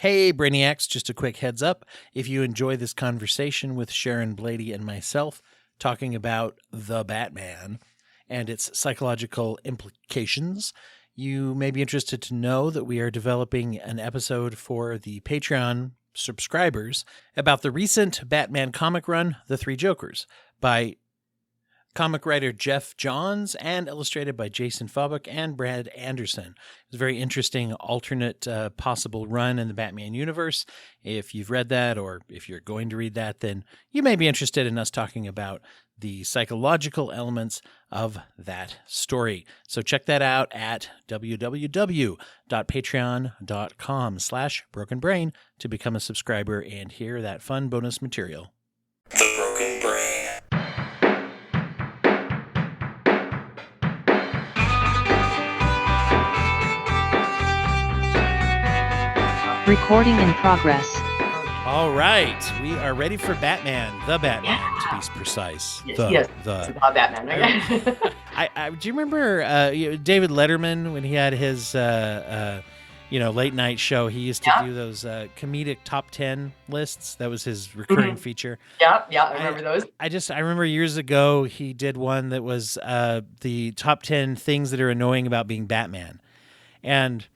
Hey, Brainiacs, just a quick heads up. If you enjoy this conversation with Sharon Blady and myself talking about the Batman and its psychological implications, you may be interested to know that we are developing an episode for the Patreon subscribers about the recent Batman comic run, The Three Jokers, by comic writer Jeff Johns and illustrated by Jason Fabok and Brad Anderson. It's a very interesting alternate possible run in the Batman universe. If you've read that or if you're going to read that, then you may be interested in us talking about the psychological elements of that story. So check that out at www.patreon.com/brokenbrain to become a subscriber and hear that fun bonus material. The Broken Brain. Recording in progress. All right, we are ready for Batman, the Batman, to be precise. Yes, the Batman. Okay. Do you remember David Letterman when he had his late night show? He used to do those comedic top 10 lists. That was his recurring feature. Yeah, I remember those. I remember years ago he did one that was the top 10 things that are annoying about being Batman, and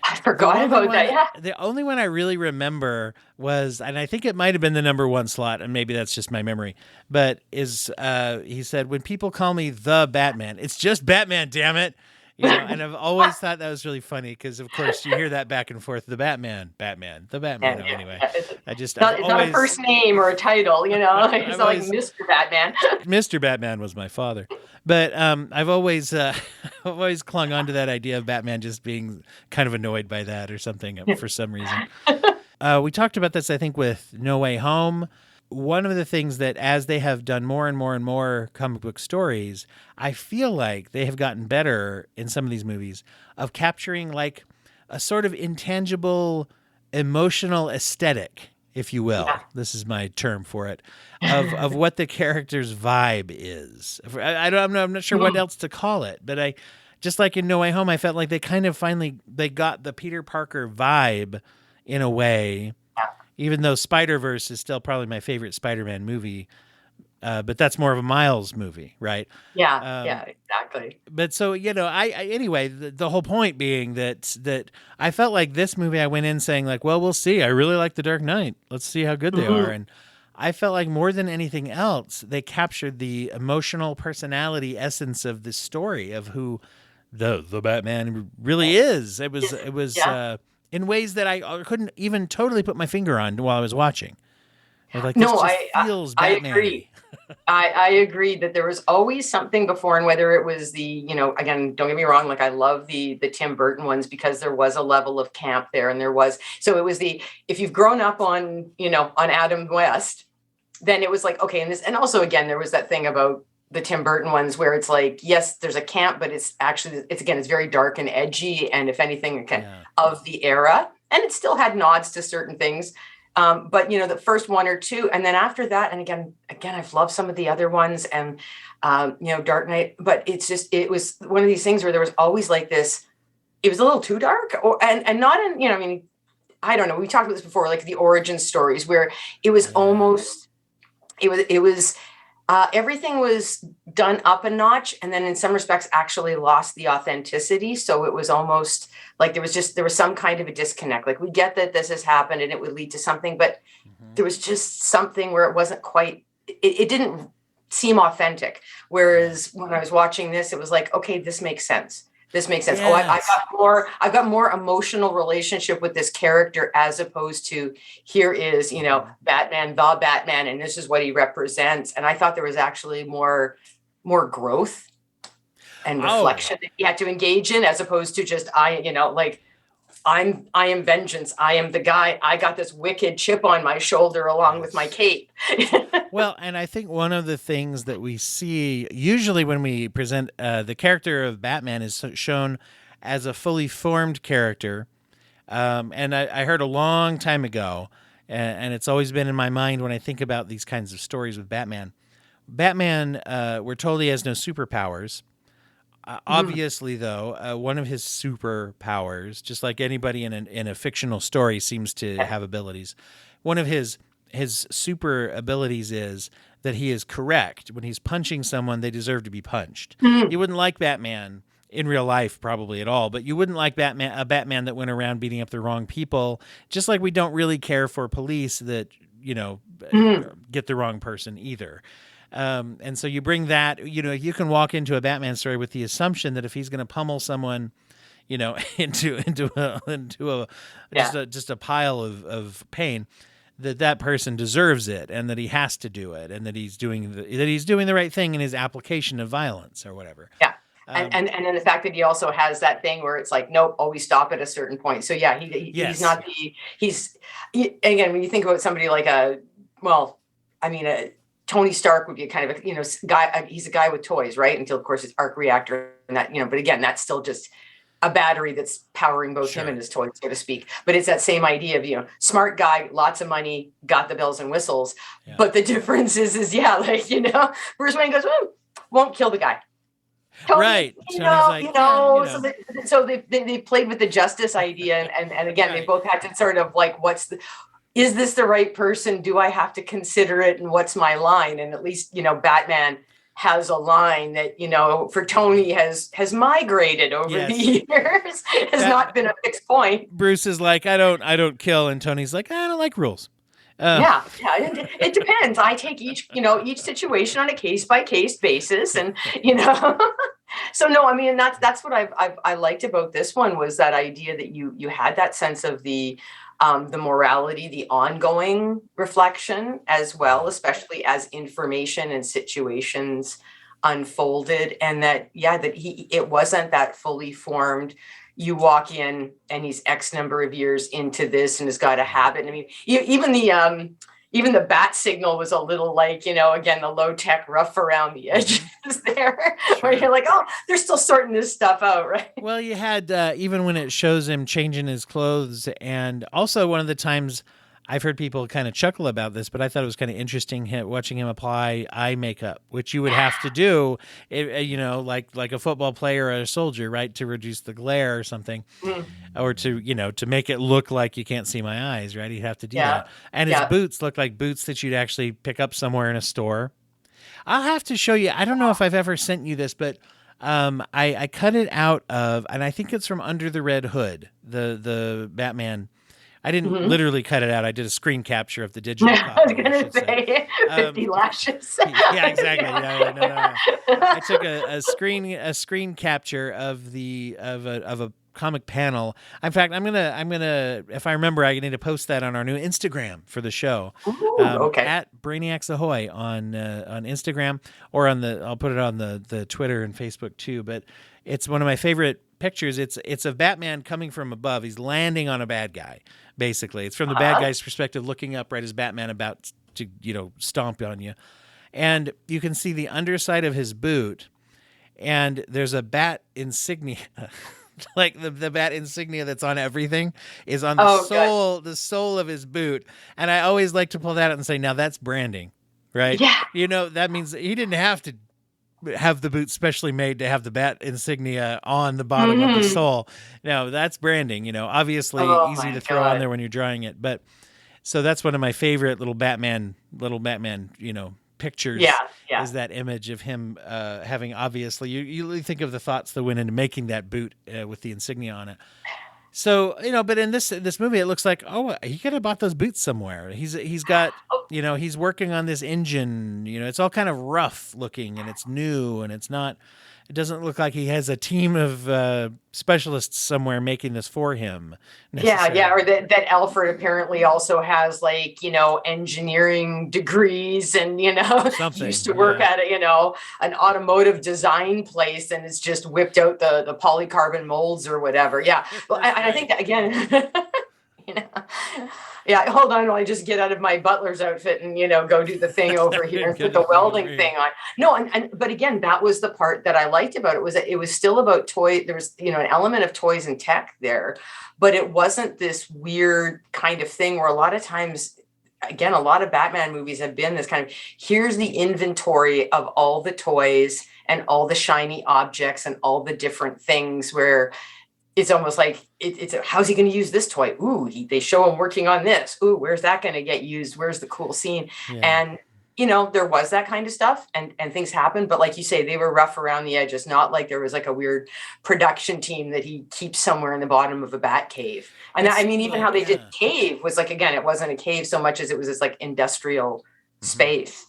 I forgot about that. Yeah. The only one I really remember was, and I think it might have been the number one slot, and maybe that's just my memory, but he said, when people call me the Batman, it's just Batman, damn it. And I've always thought that was really funny because, of course, you hear that back and forth, the Batman. Anyway, it's not a first name or a title, it's not like Mr. Batman. Mr. Batman was my father. But I've always clung on to that idea of Batman just being kind of annoyed by that or something for some reason. We talked about this, I think, with No Way Home. One of the things that as they have done more and more and more comic book stories, I feel like they have gotten better in some of these movies of capturing like a sort of intangible emotional aesthetic, if you will. Yeah. This is my term for it, of what the character's vibe is. I'm not sure what else to call it, but I just like in No Way Home, I felt like they kind of they got the Peter Parker vibe in a way. Even though Spider-Verse is still probably my favorite Spider-Man movie, but that's more of a Miles movie, right? Yeah, exactly. But so, anyway, the whole point being that I felt like this movie I went in saying like, well, we'll see. I really like The Dark Knight. Let's see how good they are. And I felt like more than anything else, they captured the emotional personality essence of the story of who the Batman really is. It was. In ways that I couldn't even totally put my finger on while I was watching. I was like, this feels Batman-y. I agree. I agree that there was always something before, and whether it was again, don't get me wrong, like I love the Tim Burton ones because there was a level of camp there, and it was if you've grown up on Adam West, then it was like, okay, and also again, there was that thing about the Tim Burton ones where it's like, yes, there's a camp, but it's very dark and edgy. And if anything, of the era, and it still had nods to certain things. But the first one or two, and then after that, and again, I've loved some of the other ones and, Dark Knight, but it was one of these things where there was always like this, it was a little too dark and not in, I don't know. We talked about this before, like the origin stories where it was almost, it was, everything was done up a notch, and then in some respects actually lost the authenticity. So it was almost like there was some kind of a disconnect. Like we get that this has happened and it would lead to something, but there was just something where it wasn't quite, it didn't seem authentic. Whereas when I was watching this, it was like, okay, this makes sense. This makes sense. Yes. I've got more emotional relationship with this character as opposed to here is, Batman, the Batman, and this is what he represents. And I thought there was actually more growth and reflection that he had to engage in as opposed to just, I am vengeance. I am the guy. I got this wicked chip on my shoulder along with my cape. Well, and I think one of the things that we see usually when we present the character of Batman is shown as a fully formed character. And I heard a long time ago, and it's always been in my mind when I think about these kinds of stories with Batman. Batman, we're told he has no superpowers. Obviously, though, one of his superpowers, just like anybody in a fictional story seems to have abilities, one of his super abilities is that he is correct. When he's punching someone, they deserve to be punched. You wouldn't like Batman in real life probably at all, but you wouldn't like a Batman that went around beating up the wrong people, just like we don't really care for police that, get the wrong person either. And so you bring that, you can walk into a Batman story with the assumption that if he's going to pummel someone, into just a pile of pain, that person deserves it, and that he has to do it, and that he's doing the right thing in his application of violence or whatever. Yeah. And then the fact that he also has that thing where it's like, nope, always stop at a certain point. So yeah, he's not again, when you think about somebody like Tony Stark would be a kind of a, guy, he's a guy with toys, right? Until of course his arc reactor and that, but again, that's still just a battery that's powering both him and his toys, so to speak. But it's that same idea of, smart guy, lots of money, got the bells and whistles. Yeah. But the difference is Bruce Wayne goes, won't kill the guy. Tony, right. So they played with the justice idea. And again, They both had to sort of like, is this the right person? Do I have to consider it? And what's my line? And at least, Batman has a line that, for Tony has migrated over the years, has not been a fixed point. Bruce is like, I don't kill. And Tony's like, I don't like rules. Yeah. It depends. I take each situation on a case by case basis. And, so no, I mean, that's what I liked about this one, was that idea that you had that sense of the morality, the ongoing reflection as well, especially as information and situations unfolded, and that it wasn't that fully formed. You walk in and he's X number of years into this and has got a habit. I mean, even the bat signal was a little like, again, the low tech rough around the edges there, where you're like, oh, they're still sorting this stuff out, right? Well, you had, even when it shows him changing his clothes, and also one of the times I've heard people kind of chuckle about this, but I thought it was kind of interesting watching him apply eye makeup, which you would have to do, like a football player or a soldier, right, to reduce the glare or something, or to make it look like you can't see my eyes, right? You'd have to do that. And his boots look like boots that you'd actually pick up somewhere in a store. I'll have to show you. I don't know if I've ever sent you this, but I cut it out of, and I think it's from Under the Red Hood, the Batman. I didn't literally cut it out. I did a screen capture of the digital copy. I was going to say 50 lashes. Yeah, exactly. No. I took a screen capture of a comic panel. In fact, I'm gonna if I remember, I need to post that on our new Instagram for the show. Ooh, okay. At Brainiacs Ahoy on Instagram, or I'll put it on the Twitter and Facebook too. But it's one of my favorite pictures. It's of Batman coming from above. He's landing on a bad guy. Basically, it's from the bad guy's perspective, looking up right as Batman about to stomp on you, and you can see the underside of his boot, and there's a bat insignia. Like the bat insignia that's on everything is on the sole of his boot. And I always like to pull that out and say, now that's branding, right? Yeah. That means he didn't have to have the boot specially made to have the bat insignia on the bottom of the sole. No, that's branding, obviously easy to throw on there when you're drawing it. But so that's one of my favorite little Batman, pictures. Yeah. Is that image of him having, obviously, you think of the thoughts that went into making that boot with the insignia on it. So, but in this movie, it looks like, he could have bought those boots somewhere. He's got, he's working on this engine, it's all kind of rough looking, and it's new, and it doesn't look like he has a team of specialists somewhere making this for him. Yeah. Or that Alfred apparently also has engineering degrees and, used to work at an automotive design place, and it's just whipped out the polycarbon molds or whatever. Yeah. Well, I think that again, yeah, hold on while I just get out of my butler's outfit and, go do the thing over here and put the welding thing on. No, but again, that was the part that I liked about it, was that it was still about toy. There was, an element of toys and tech there, but it wasn't this weird kind of thing where a lot of times again, a lot of Batman movies have been this kind of, here's the inventory of all the toys and all the shiny objects and all the different things, where it's almost like it's how's he going to use this toy? Ooh, they show him working on this. Ooh, where's that going to get used? Where's the cool scene? Yeah. And there was that kind of stuff, and things happened, but like you say, they were rough around the edges. Not like there was like a weird production team that he keeps somewhere in the bottom of a bat cave. And I mean, even how they did Cave was like, again, it wasn't a cave so much as it was this like industrial space.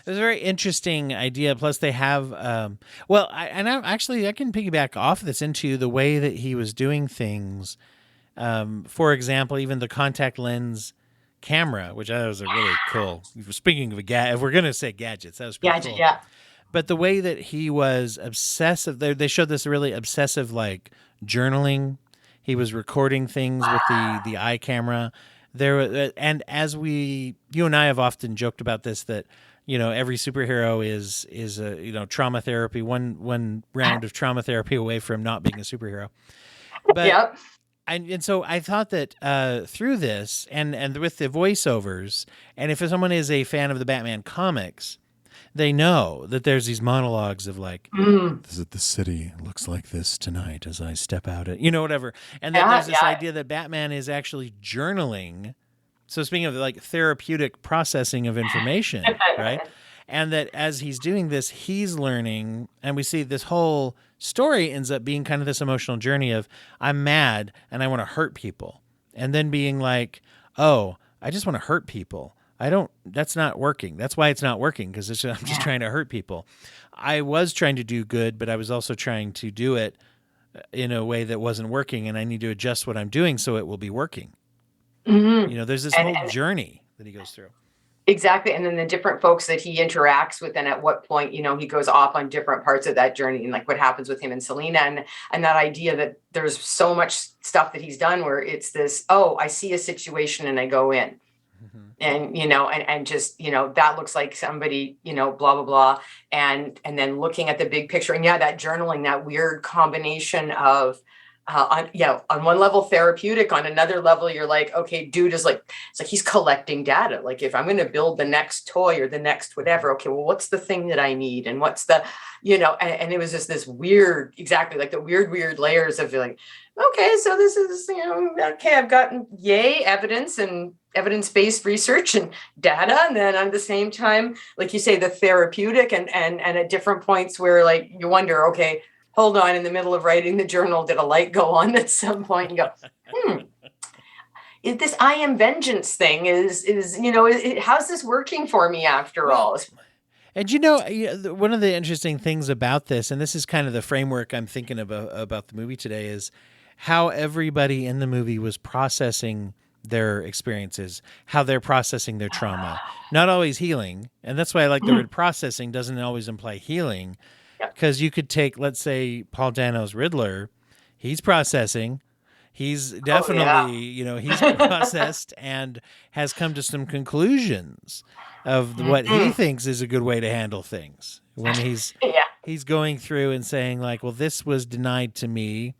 It was a very interesting idea. Plus, they have, I can piggyback off this into the way that he was doing things. For example, even the contact lens camera, which I thought was a really cool. Speaking of if we're gonna say gadgets, that was pretty cool. Yeah. But the way that he was obsessive, they showed this really obsessive like journaling. He was recording things with the eye camera. And as you and I have often joked about this, that every superhero is trauma therapy, one round of trauma therapy away from not being a superhero. But yep. And so I thought that through this and with the voiceovers, and if someone is a fan of the Batman comics, they know that there's these monologues of like, this is the city looks like this tonight as I step out at, whatever. And then there's this idea that Batman is actually journaling. So speaking of like therapeutic processing of information, right? And that as he's doing this, he's learning, and we see this whole story ends up being kind of this emotional journey of, I'm mad and I want to hurt people. And then being like, oh, I just want to hurt people. That's not working. That's why it's not working, because I'm just trying to hurt people. I was trying to do good, but I was also trying to do it in a way that wasn't working, and I need to adjust what I'm doing so it will be working. Mm-hmm. There's this whole journey that he goes through. Exactly. And then the different folks that he interacts with, and at what point, he goes off on different parts of that journey, and like what happens with him and Selena, and that idea that there's so much stuff that he's done where it's this, oh, I see a situation and I go in. And, and just, that looks like somebody, blah, blah, blah. And then looking at the big picture, and that journaling, that weird combination of, on one level therapeutic, on another level, you're like, okay, dude is like, it's like he's collecting data. Like, if I'm going to build the next toy or the next whatever, okay, well, what's the thing that I need? And what's the, and it was just this weird, exactly like the weird layers of like, okay, so this is, okay, I've gotten evidence and evidence-based research and data. And then at the same time, like you say, the therapeutic and at different points where like you wonder, okay, hold on, in the middle of writing the journal, did a light go on at some point and go, this I am vengeance thing is how's this working for me after all? And one of the interesting things about this, and this is kind of the framework I'm thinking about the movie today, is how everybody in the movie was processing their experiences, how they're processing their trauma, not always healing. And that's why I like the word processing doesn't always imply healing. Because you could take, let's say, Paul Dano's Riddler, he's processing. He's definitely, he's processed and has come to some conclusions of what he thinks is a good way to handle things. When he's going through and saying like, well, this was denied to me.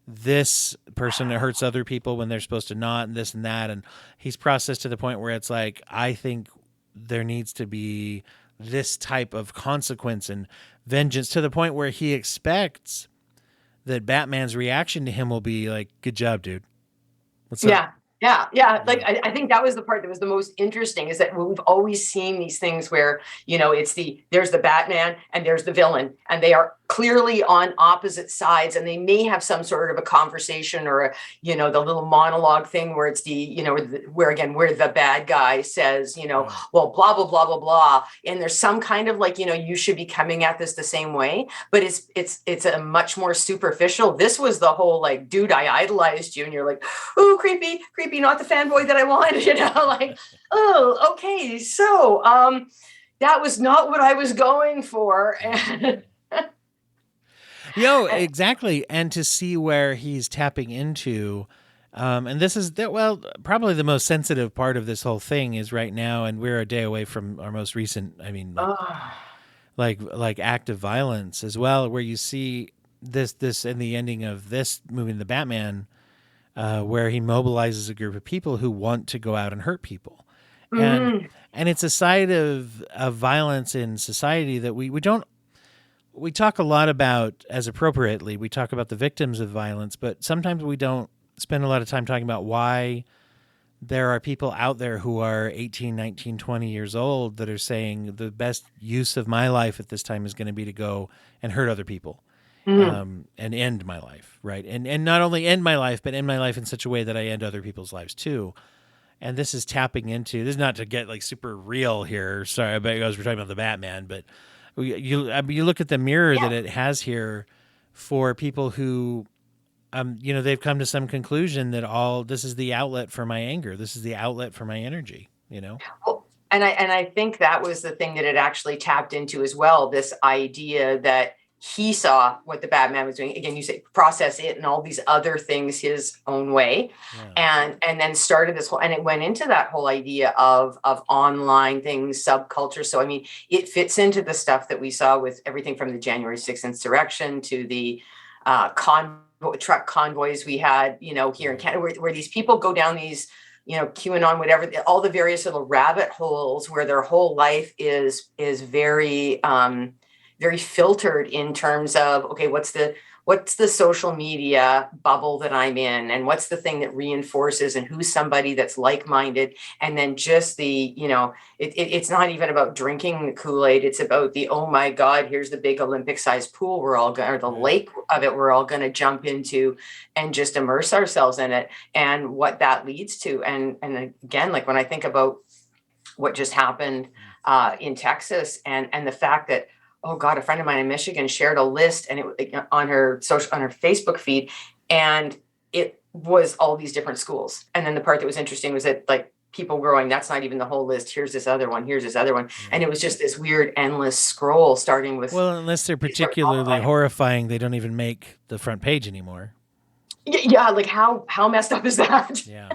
This person hurts other people when they're supposed to not, and this and that. And he's processed to the point where it's like, I think there needs to be this type of consequence and vengeance, to the point where he expects that Batman's reaction to him will be like, good job, dude. What's up? Yeah. Like, I think that was the part that was the most interesting, is that we've always seen these things where, there's the Batman and there's the villain, and they are clearly on opposite sides, and they may have some sort of a conversation or the little monologue thing where it's where the bad guy says, well, blah, blah, blah, blah, blah. And there's some kind of like, you should be coming at this the same way, but it's a much more superficial. This was the whole like, dude, I idolized you. And you're like, oh, creepy, not the fanboy that I want, like, oh, okay. So, that was not what I was going for. Exactly. And to see where he's tapping into, and this is probably the most sensitive part of this whole thing is right now, and we're a day away from our most recent, like act of violence as well, where you see this in the ending of this movie, The Batman, where he mobilizes a group of people who want to go out and hurt people. and Mhm. it's a side of violence in society that we don't we talk a lot about as appropriately. We talk about the victims of violence, but sometimes we don't spend a lot of time talking about why there are people out there who are 18, 19, 20 years old that are saying the best use of my life at this time is going to be to go and hurt other people, Mhm. and end my life, right? And not only end my life, but end my life in such a way that I end other people's lives too. And this is tapping into, this is not to get like super real here. Sorry, I was we're talking about the Batman, but you look at the mirror Yeah. that it has here for people who, they've come to some conclusion that this is the outlet for my anger. This is the outlet for my energy, Well, and I think that was the thing that it actually tapped into as well. This idea that he saw what the Batman was doing. Again, you say process it and all these other things his own way, Yeah. and then started this whole. And it went into that whole idea of online things, subculture. So I mean, it fits into the stuff that we saw with everything from the January 6th insurrection to the truck convoys we had, here in Canada, where these people go down these, QAnon, whatever, all the various little rabbit holes where their whole life is very, very filtered in terms of, okay, what's the social media bubble that I'm in, and what's the thing that reinforces, and who's somebody that's like-minded, and then just the, it's not even about drinking the Kool-Aid. It's about the, oh my God, here's the big Olympic-sized pool we're all going, or the lake of it we're all going to jump into, and just immerse ourselves in it, and what that leads to. And again, like when I think about what just happened in Texas, and the fact that, oh God, a friend of mine in Michigan shared a list, and it on her Facebook feed, and it was all these different schools. And then the part that was interesting was that, like, people growing, that's not even the whole list. Here's this other one. Here's this other one. Yeah. And it was just this weird endless scroll starting with. Well, unless they're particularly horrifying, they don't even make the front page anymore. Yeah, like how messed up is that? Yeah.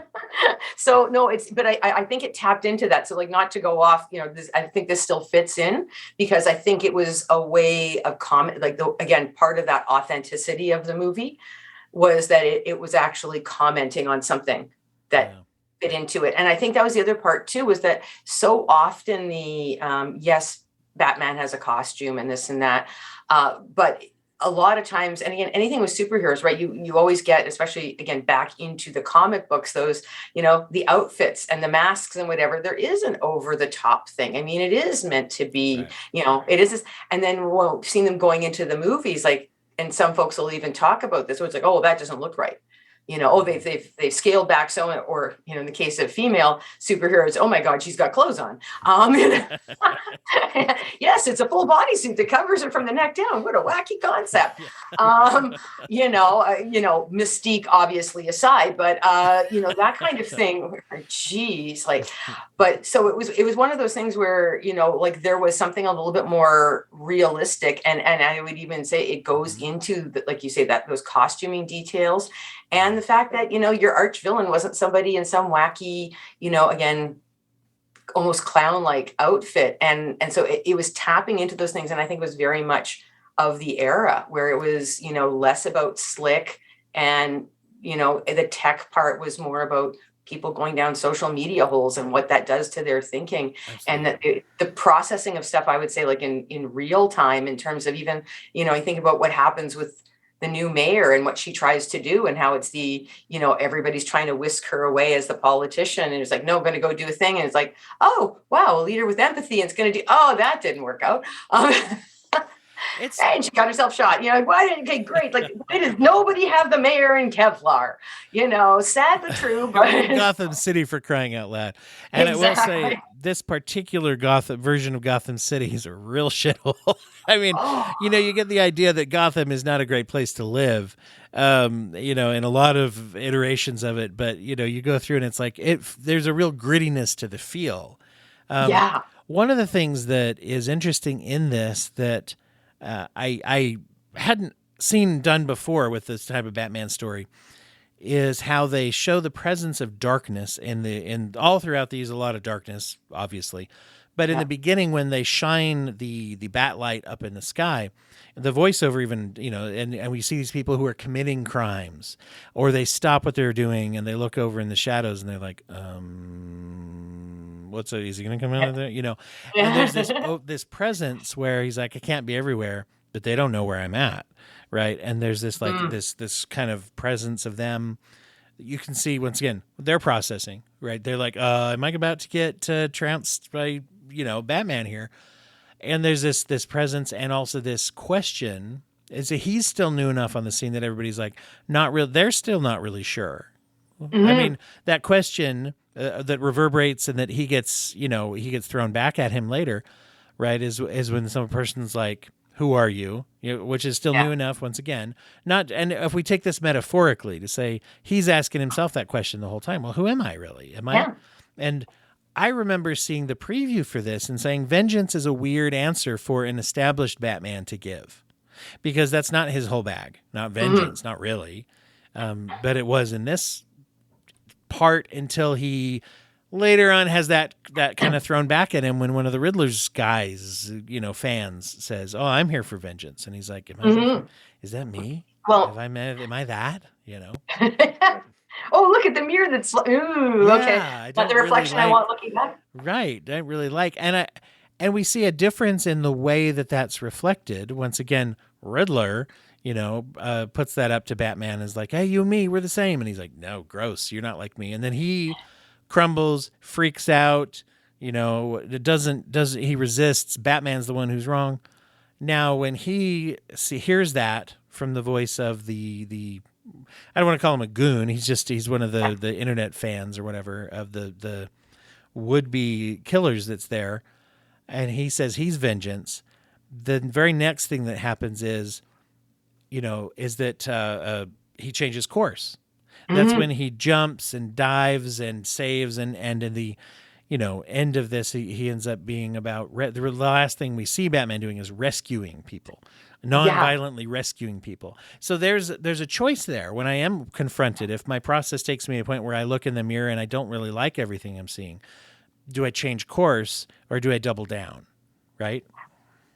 So no, but I think it tapped into that. So, like, not to go off, I think this still fits in, because I think it was a way of comment, like, again, part of that authenticity of the movie was that it was actually commenting on something that fit into it. And I think that was the other part too, was that so often yes, Batman has a costume and this and that, but a lot of times, and again, anything with superheroes, right? You always get, especially again, back into the comic books, those, the outfits and the masks and whatever, there is an over the top thing. I mean, it is meant to be, it is this, and then we've seen them going into the movies, like, and some folks will even talk about this. So it's like, oh, that doesn't look right. They've scaled back so, or, in the case of female superheroes, oh my God, she's got clothes on. Yes, it's a full bodysuit that covers her from the neck down. What a wacky concept. Mystique obviously aside, but that kind of thing. Geez, like, but so it was one of those things where, like, there was something a little bit more realistic, and I would even say it goes into like you say, that those costuming details. And the fact that, your arch villain wasn't somebody in some wacky, again, almost clown-like outfit. And so it was tapping into those things. And I think it was very much of the era where it was, less about slick, and, the tech part was more about people going down social media holes and what that does to their thinking. Absolutely. And the processing of stuff, I would say, like in real time, in terms of even, I think about what happens with the new mayor and what she tries to do, and how it's everybody's trying to whisk her away as the politician. And it's like, no, I'm going to go do a thing. And it's like, oh, wow, a leader with empathy. And it's going to do, oh, that didn't work out. And she got herself shot. Okay, great. Like, why does nobody have the mayor in Kevlar? Sad but true. But Gotham City, for crying out loud. And exactly. I will say, this particular version of Gotham City is a real shithole. I mean, you get the idea that Gotham is not a great place to live, in a lot of iterations of it. But, you go through and it's like, there's a real grittiness to the feel. One of the things that is interesting in this that I hadn't seen done before with this type of Batman story is how they show the presence of darkness in all throughout these, a lot of darkness, obviously. But in the beginning, when they shine the bat light up in the sky, the voiceover even, and we see these people who are committing crimes, or they stop what they're doing and they look over in the shadows and they're like, What's is he going to come out of there? And there's this presence where he's like, I can't be everywhere, but they don't know where I'm at, right? And there's this this kind of presence of them. You can see once again they're processing, right? They're like, am I about to get trounced by Batman here? And there's this presence and also this question. Is that he's still new enough on the scene that everybody's like not real. They're still not really sure. Mm-hmm. I mean, that question that reverberates and that he gets thrown back at him later, right? Is when some person's like, "Who are you?" Which is still new enough. Once again, not. And if we take this metaphorically to say he's asking himself that question the whole time. Well, who am I really? Am I? And I remember seeing the preview for this and saying vengeance is a weird answer for an established Batman to give, because that's not his whole bag. Not vengeance, not really. But it was in this part until he later on has that kind of thrown back at him when one of the Riddler's guys, fans says, "Oh, I'm here for vengeance," and he's like, "Is that me? Well, am I that?" Oh, look at the mirror that's okay. Not the reflection I want looking back. Right. I really like. And we see a difference in the way that that's reflected. Once again, Riddler, puts that up to Batman as like, "Hey, you and me, we're the same." And he's like, "No, gross. You're not like me." And then he crumbles, freaks out, it doesn't he resists. Batman's the one who's wrong. Now, when he hears that from the voice of the I don't want to call him a goon. He's one of the internet fans or whatever of the would-be killers that's there. And he says he's vengeance. The very next thing that happens is that he changes course. That's when he jumps and dives and saves. And in the, end of this, he ends up being about the last thing we see Batman doing is rescuing people. Non-violently rescuing people. So there's a choice there when I am confronted. If my process takes me to a point where I look in the mirror and I don't really like everything I'm seeing, do I change course or do I double down? Right?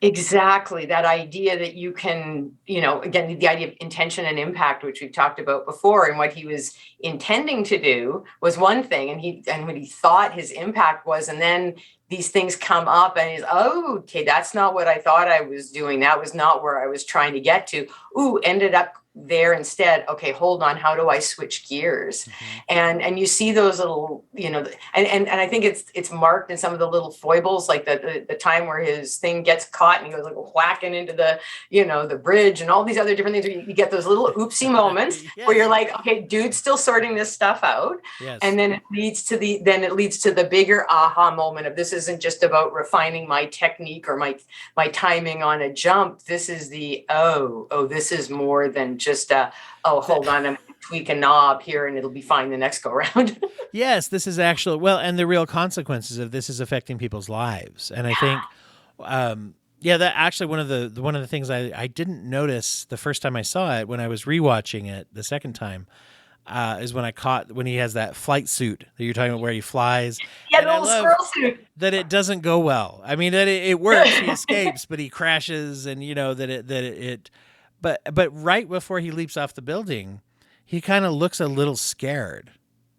Exactly. That idea that you can, again, the idea of intention and impact, which we've talked about before, and what he was intending to do was one thing, and what he thought his impact was, and then these things come up and he's, "Oh, okay, that's not what I thought I was doing. That was not where I was trying to get to. Ooh, ended up there instead. Okay, hold on. How do I switch gears?" And you see those little, and I think it's marked in some of the little foibles, like the time where his thing gets caught and he goes like whacking into the, the bridge and all these other different things. Where you get those little oopsie moments where you're like, okay, dude's still sorting this stuff out. Yes. And then it leads to the bigger aha moment of, this isn't just about refining my technique or my timing on a jump. This is this is more than just hold on, I'm tweak a knob here and it'll be fine the next go round. Yes, this is actually, and the real consequences of this is affecting people's lives. And I think, that actually one of the things I didn't notice the first time I saw it, when I was rewatching it the second time, is when I caught when he has that flight suit that you're talking about where he flies. Yeah, the little squirrel suit. That it doesn't go well. I mean, that it works, he escapes, but he crashes, and But right before he leaps off the building, he kind of looks a little scared,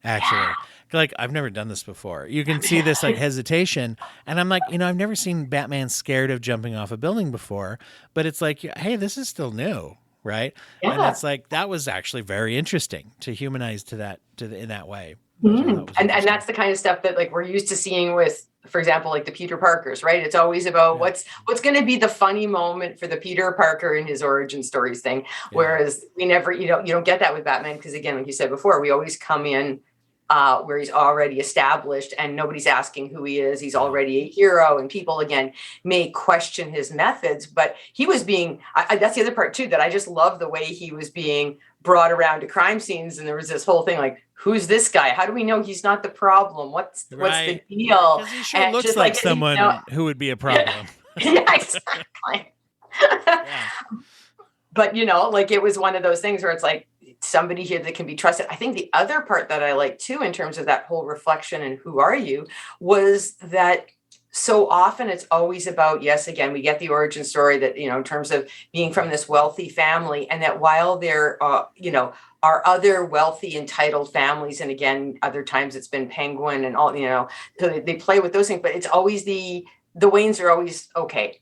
actually. Like, I've never done this before. You can see this like hesitation. And I'm like, I've never seen Batman scared of jumping off a building before. But it's like, hey, this is still new, right? Yeah. And it's like, that was actually very interesting to humanize in that way. Mm-hmm. And that's the kind of stuff that like we're used to seeing with, for example, like the Peter Parkers, right? It's always about what's going to be the funny moment for the Peter Parker in his origin stories thing. Yeah. Whereas we never, you don't get that with Batman, because again, like you said before, we always come in where he's already established and nobody's asking who he is. He's already a hero, and people again may question his methods, but he was being, that's the other part too, that I just love the way he was being brought around to crime scenes. And there was this whole thing like, who's this guy? How do we know he's not the problem? What's the deal? Because he sure looks like someone who would be a problem. Yeah, exactly. But, like it was one of those things where it's like somebody here that can be trusted. I think the other part that I like too, in terms of that whole reflection and who are you, was that so often it's always about, yes, again, we get the origin story that, in terms of being from this wealthy family, and that while there, are other wealthy entitled families, and again, other times it's been Penguin and all, so they play with those things, but it's always the Waynes are always okay.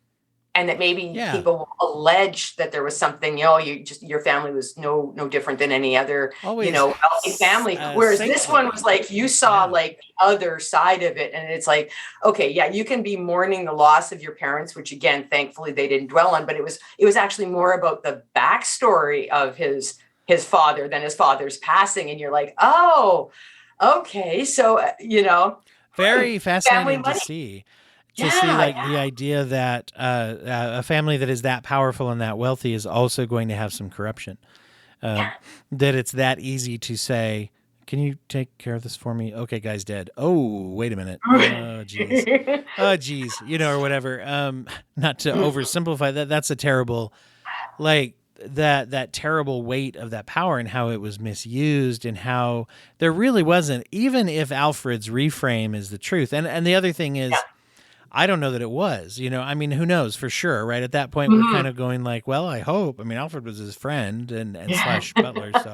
And that maybe people will allege that there was something, your family was no different than any other, Always wealthy family. Whereas this one was like, you saw like the other side of it. And it's like, okay, yeah, you can be mourning the loss of your parents, which again, thankfully they didn't dwell on, but it was actually more about the backstory of his father than his father's passing. And you're like, oh, okay. So, very fascinating to see. To see like the idea that a family that is that powerful and that wealthy is also going to have some corruption. That it's that easy to say, can you take care of this for me? Okay, guy's dead. Oh, wait a minute. Oh, geez. Oh, geez. Or whatever. Not to oversimplify that. That's a terrible, like that terrible weight of that power and how it was misused and how there really wasn't, even if Alfred's reframe is the truth. And the other thing is, I don't know that it was, I mean, who knows for sure, right? At that point, we're kind of going like, well, I hope. I mean, Alfred was his friend and slash butler. So,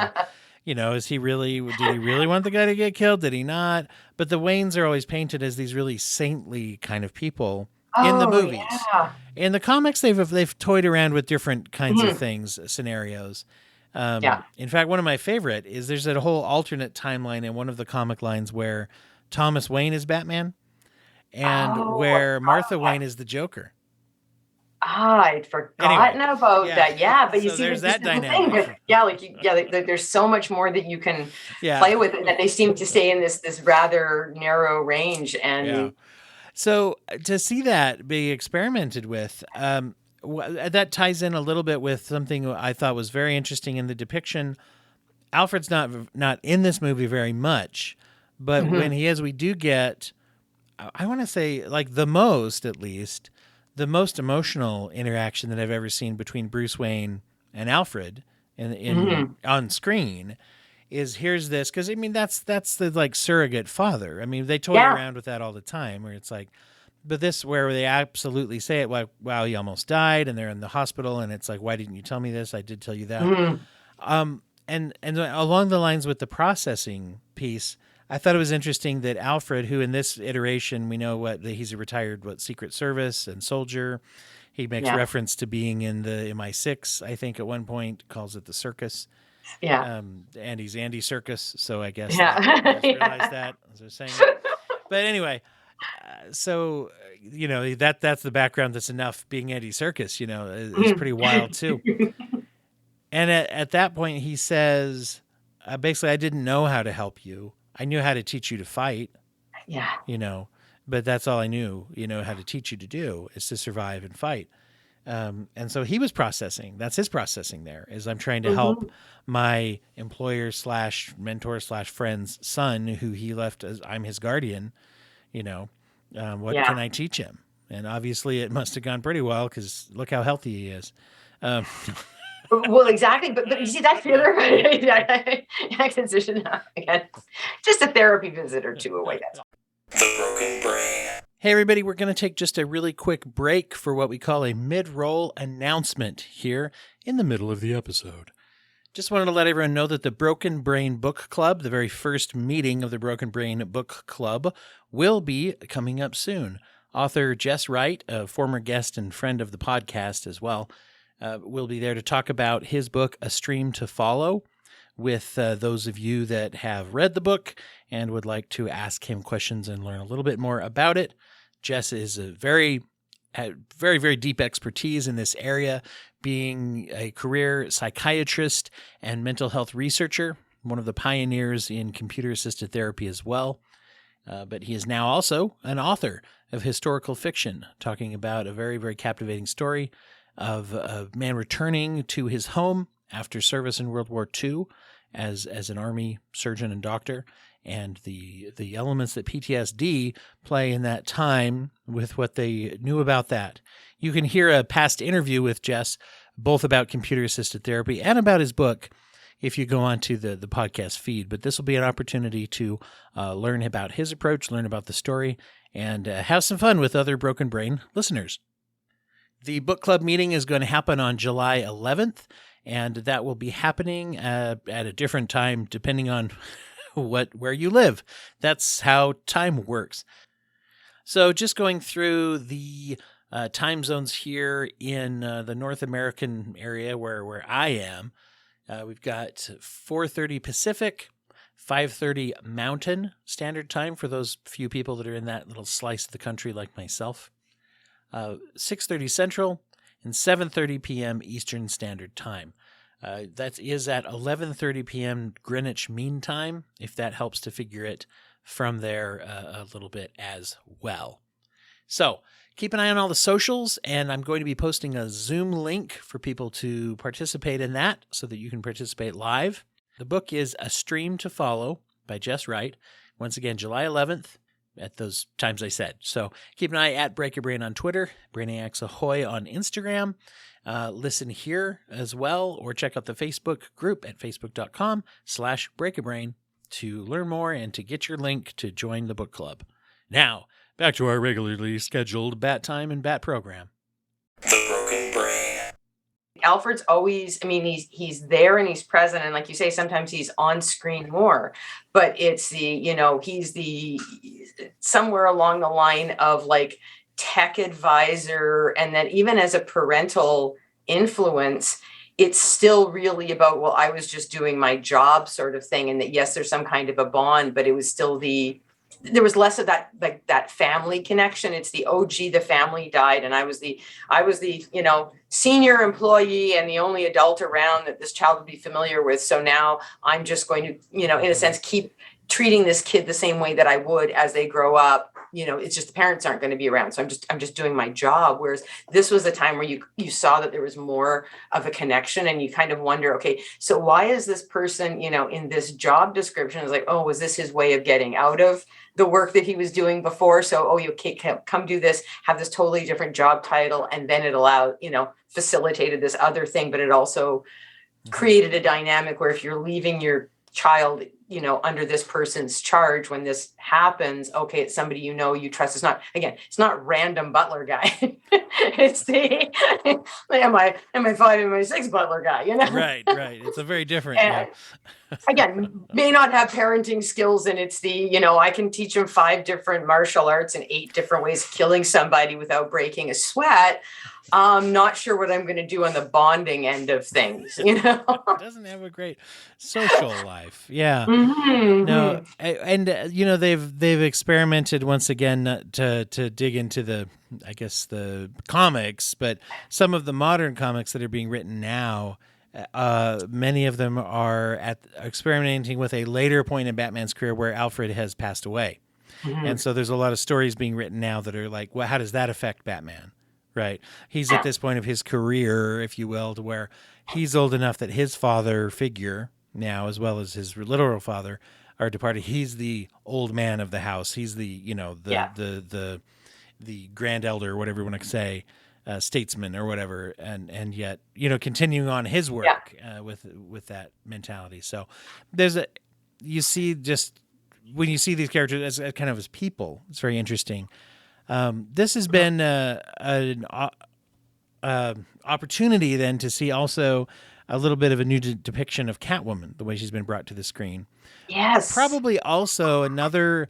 did he really want the guy to get killed? Did he not? But the Waynes are always painted as these really saintly kind of people in the movies. Yeah. In the comics, they've toyed around with different kinds of things, scenarios. In fact, one of my favorite is there's a whole alternate timeline in one of the comic lines where Thomas Wayne is Batman. And where Martha Wayne is the Joker. I'd forgotten about that. Yeah, but you see, there's that dynamic. There's so much more that you can play with, and that they seem to stay in this rather narrow range. And so to see that be experimented with, that ties in a little bit with something I thought was very interesting in the depiction. Alfred's not in this movie very much, but when he is, we do get, I want to say, like the most emotional interaction that I've ever seen between Bruce Wayne and Alfred in on screen is here's this, because I mean that's the like surrogate father. I mean they toy around with that all the time, where it's like, but this where they absolutely say it, like, wow, he almost died, and they're in the hospital, and it's like, why didn't you tell me this? I did tell you that. And along the lines with the processing piece, I thought it was interesting that Alfred, who in this iteration, we know that he's a retired Secret Service and soldier. He makes reference to being in the MI6, I think, at one point, calls it the circus. Yeah. And he's Andy Serkis, so I guess I just realized that as I was saying it. But anyway, so, that's the background that's enough. Being Andy Serkis, is pretty wild too. And at that point, he says, basically, I didn't know how to help you. I knew how to teach you to fight. Yeah. But that's all I knew, how to teach you to do is to survive and fight. And so he was processing. That's his processing there, is I'm trying to help my employer / mentor / friend's son, who he left as I'm his guardian. What can I teach him? And obviously it must have gone pretty well, because look how healthy he is. Well, exactly. But you see, that's the other transition again. Just a therapy visit or two away. That's all. The Broken Brain. Hey, everybody, we're going to take just a really quick break for what we call a mid-roll announcement here in the middle of the episode. Just wanted to let everyone know that the Broken Brain Book Club, the very first meeting of the Broken Brain Book Club, will be coming up soon. Author Jess Wright, a former guest and friend of the podcast as well, will be there to talk about his book, A Stream to Follow, with those of you that have read the book and would like to ask him questions and learn a little bit more about it. Jess is had very, very deep expertise in this area, being a career psychiatrist and mental health researcher, one of the pioneers in computer-assisted therapy as well. But he is now also an author of historical fiction, talking about a very, very captivating story of a man returning to his home after service in World War II as an army surgeon and doctor, and the elements that PTSD play in that time with what they knew about that. You can hear a past interview with Jess, both about computer-assisted therapy and about his book, if you go onto the podcast feed. But this will be an opportunity to learn about his approach, learn about the story, and have some fun with other Broken Brain listeners. The book club meeting is going to happen on July 11th, and that will be happening at a different time depending on where you live. That's how time works. So just going through the time zones here in the North American area where I am, we've got 4:30 Pacific, 5:30 Mountain Standard Time for those few people that are in that little slice of the country like myself, 6:30 Central, and 7:30 p.m. Eastern Standard Time. That is at 11:30 p.m. Greenwich Mean Time, if that helps to figure it from there a little bit as well. So keep an eye on all the socials, and I'm going to be posting a Zoom link for people to participate in that so that you can participate live. The book is A Stream to Follow by Jess Wright. Once again, July 11th at those times I said. So keep an eye at Break Your Brain on Twitter, Brainiacs Ahoy on Instagram. Listen here as well, or check out the Facebook group at facebook.com/breakabrain to learn more and to get your link to join the book club. Now, back to our regularly scheduled Bat Time and Bat program. The Broken Brain. Alfred's always, I mean, he's there and he's present. And like you say, sometimes he's on screen more, but it's he's the somewhere along the line of like tech advisor. And then even as a parental influence, it's still really about, well, I was just doing my job sort of thing. And that, yes, there's some kind of a bond, but it was still there was less of that, like that family connection. It's the OG, the family died. And I was the, senior employee and the only adult around that this child would be familiar with. So now I'm just going to, in a sense, keep treating this kid the same way that I would as they grow up. It's just the parents aren't going to be around. So I'm just doing my job. Whereas this was a time where you saw that there was more of a connection, and you kind of wonder, okay, so why is this person, in this job description is like, oh, was this his way of getting out of the work that he was doing before? So, oh, you can't come do this, have this totally different job title. And then it allowed, facilitated this other thing, but it also created a dynamic where if you're leaving your child, under this person's charge, when this happens, okay, it's somebody you trust. It's not random butler guy. It's the am I 5, am I 6 butler guy, Right. It's a very different. Again, may not have parenting skills, and it's the, I can teach them 5 different martial arts and 8 different ways of killing somebody without breaking a sweat. I'm not sure what I'm going to do on the bonding end of things, It doesn't have a great social life. Yeah. Mm-hmm. No. And, they've experimented once again to dig into the comics, but some of the modern comics that are being written now, many of them are experimenting with a later point in Batman's career where Alfred has passed away. Mm-hmm. And so there's a lot of stories being written now that are like, well, how does that affect Batman? Right. He's at this point of his career, if you will, to where he's old enough that his father figure now, as well as his literal father, are departed. He's the old man of the house. He's the, the grand elder, whatever you want to say, statesman or whatever. And yet, continuing on his work with that mentality. So when you see these characters as kind of as people, it's very interesting. This has been an opportunity then to see also a little bit of a new depiction of Catwoman, the way she's been brought to the screen. Yes. Probably also another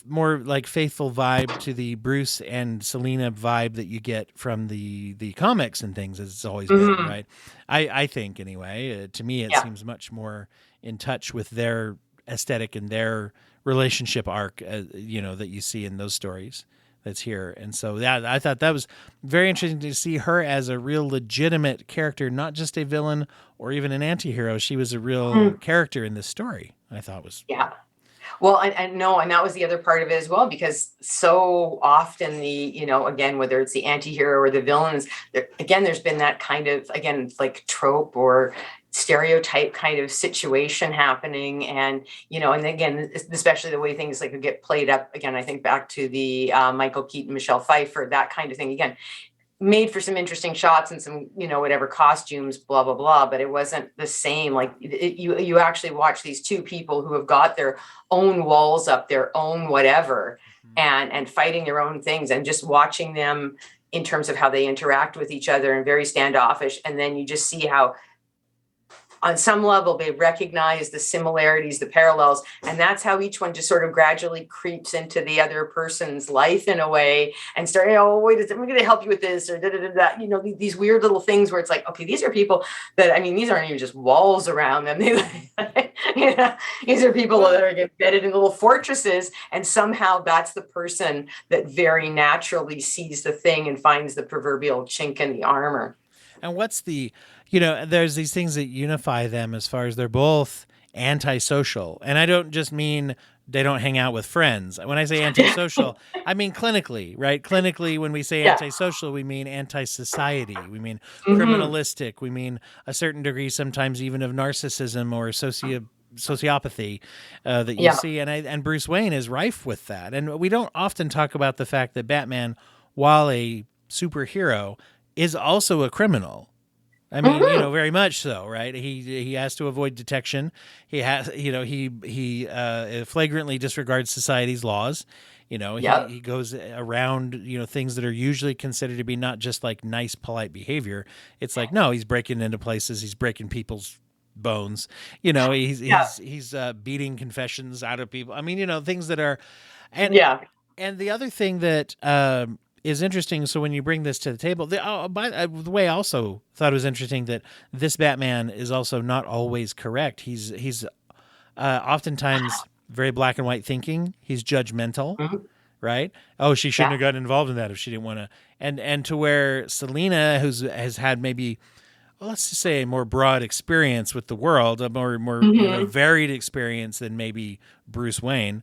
more like faithful vibe to the Bruce and Selena vibe that you get from the comics and things, as it's always been, right? I think anyway. To me, it seems much more in touch with their aesthetic and their relationship arc, that you see in those stories. That's here. And so I thought that was very interesting to see her as a real legitimate character, not just a villain or even an anti-hero. She was a real character in this story, I thought was. Yeah. Well, I know, and that was the other part of it as well, because so often again, whether it's the anti-hero or the villains, there's been that kind of, like trope or stereotype kind of situation happening. And, and again, especially the way things like get played up again, I think back to the Michael Keaton, Michelle Pfeiffer, that kind of thing. Again, made for some interesting shots and some, whatever costumes, blah, blah, blah, but it wasn't the same. Like you actually watch these two people who have got their own walls up, their own whatever, and fighting their own things, and just watching them in terms of how they interact with each other, and very standoffish. And then you just see how on some level they recognize the similarities, the parallels, and that's how each one just sort of gradually creeps into the other person's life in a way, and start, wait, I'm going to help you with this, or these weird little things where it's like, okay, these are people that, I mean, these aren't even just walls around them. These are people that are embedded in little fortresses, and somehow that's the person that very naturally sees the thing and finds the proverbial chink in the armor. And what's there's these things that unify them as far as they're both antisocial. And I don't just mean they don't hang out with friends. When I say antisocial, I mean clinically, right? Clinically, when we say antisocial, we mean anti-society. We mean criminalistic. We mean a certain degree sometimes even of narcissism or sociopathy that you see. And Bruce Wayne is rife with that. And we don't often talk about the fact that Batman, while a superhero, is also a criminal. I mean, very much so, right? He has to avoid detection. He has, he flagrantly disregards society's laws. He goes around, things that are usually considered to be not just like nice, polite behavior. It's like, no, he's breaking into places. He's breaking people's bones. He's beating confessions out of people. I mean, things that are, and the other thing that, is interesting. So when you bring this to the table, the way I also thought it was interesting that this Batman is also not always correct. He's oftentimes very black and white thinking. He's judgmental, right? Oh, she shouldn't have gotten involved in that if she didn't want to. And to where Selina, has had maybe, let's just say, a more broad experience with the world, a more varied experience than maybe Bruce Wayne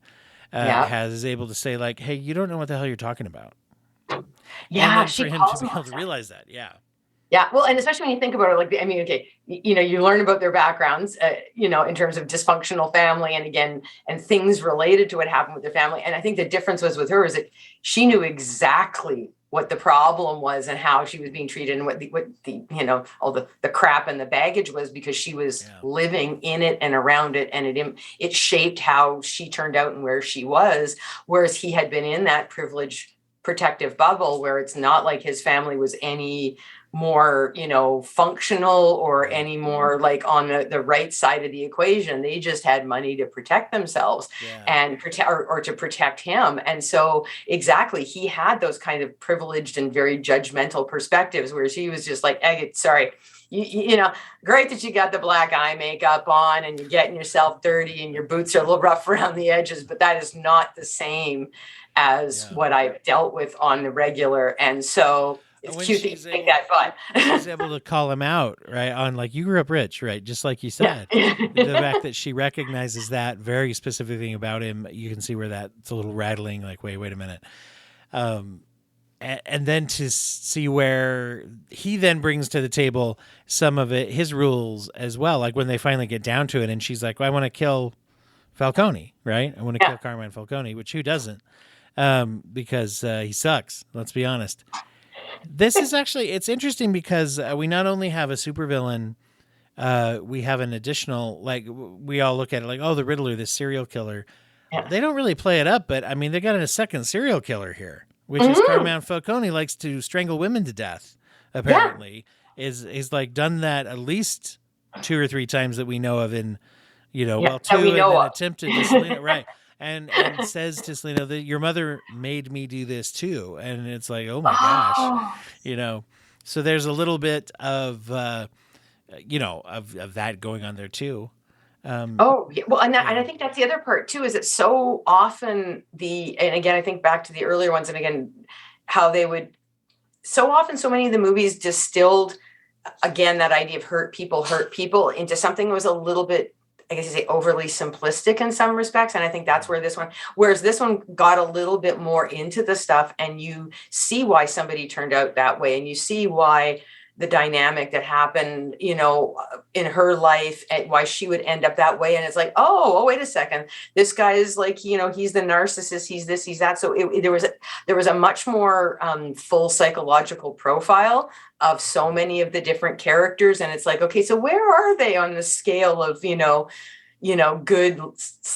is able to say, like, hey, you don't know what the hell you're talking about. Yeah, for him to be able to realize that. Yeah. Well, and especially when you think about it, like, I mean, okay, you learn about their backgrounds, in terms of dysfunctional family, and things related to what happened with their family. And I think the difference was with her is that she knew exactly what the problem was and how she was being treated, and what the all the crap and the baggage was, because she was living in it and around it, and it shaped how she turned out and where she was. Whereas he had been in that privileged, protective bubble where it's not like his family was any more, functional or any more like on the right side of the equation. They just had money to protect themselves and protect or to protect him. And so exactly, he had those kind of privileged and very judgmental perspectives, whereas he was just like, hey, sorry, great that you got the black eye makeup on and you're getting yourself dirty and your boots are a little rough around the edges, but that is not the same as what I've dealt with on the regular. And so it's cute that you take that fun. She's able to call him out, right? On like, you grew up rich, right? Just like you said. The fact that she recognizes that very specific thing about him, you can see where that's a little rattling, like, wait a minute. And then to see where he then brings to the table some of it, his rules as well. Like when they finally get down to it and she's like, well, I want to kill Falcone, right? I want to kill Carmine Falcone, which who doesn't? Because he sucks. Let's be honest. This is actually, it's interesting because we not only have a supervillain, we have an additional, like, we all look at it like, oh, the Riddler, this serial killer. Yeah. They don't really play it up, but I mean, they got a second serial killer here, which is Carmine Falcone. Likes to strangle women to death, apparently. Is like done that at least 2 or 3 times that we know of in, 2 and then attempted to Selina, right. And says to Selina that your mother made me do this too. And it's like, oh my gosh, so there's a little bit of, of that going on there too. Well, and I think that's the other part too, is that so often and again, I think back to the earlier ones, and again, how they would, so often, so many of the movies distilled, again, that idea of hurt people into something that was a little bit, I guess you say, overly simplistic in some respects. And I think that's where whereas this one got a little bit more into the stuff, and you see why somebody turned out that way. And you see why the dynamic that happened, in her life, and why she would end up that way. And it's like, oh, wait a second, this guy is like, he's the narcissist, he's this, he's that. So there was a much more full psychological profile of so many of the different characters. And it's like, okay, so where are they on the scale of, good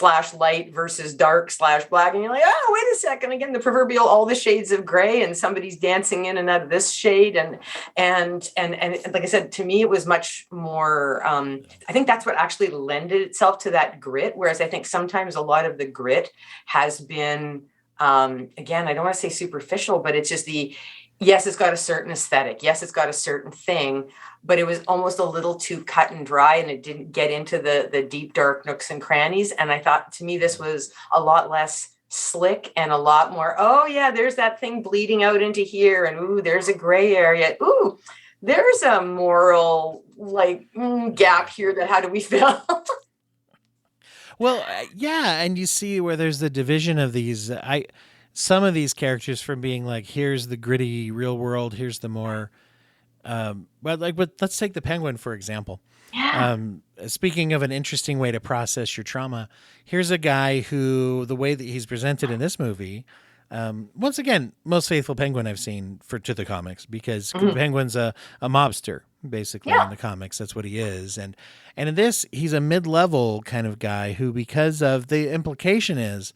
/ light versus dark / black? And you're like, oh, wait a second, again, the proverbial all the shades of gray, and somebody's dancing in and out of this shade. And like I said, to me, it was much more, I think that's what actually lended itself to that grit. Whereas I think sometimes a lot of the grit has been, again, I don't want to say superficial, but it's just yes, it's got a certain aesthetic. Yes, it's got a certain thing, but it was almost a little too cut and dry, and it didn't get into the deep, dark nooks and crannies. And I thought, to me, this was a lot less slick and a lot more, oh yeah, there's that thing bleeding out into here. And ooh, there's a gray area. Ooh, there's a moral gap here that how do we fill? Well, yeah. And you see where there's the division of these, some of these characters from being like, here's the gritty real world, here's the more, but let's take the Penguin, for example. Yeah. Speaking of an interesting way to process your trauma, here's a guy who, the way that he's presented in this movie, once again, most faithful Penguin I've seen to the comics, because Penguin's a mobster, basically, in the comics. That's what he is. And in this, he's a mid-level kind of guy who, because of the implication is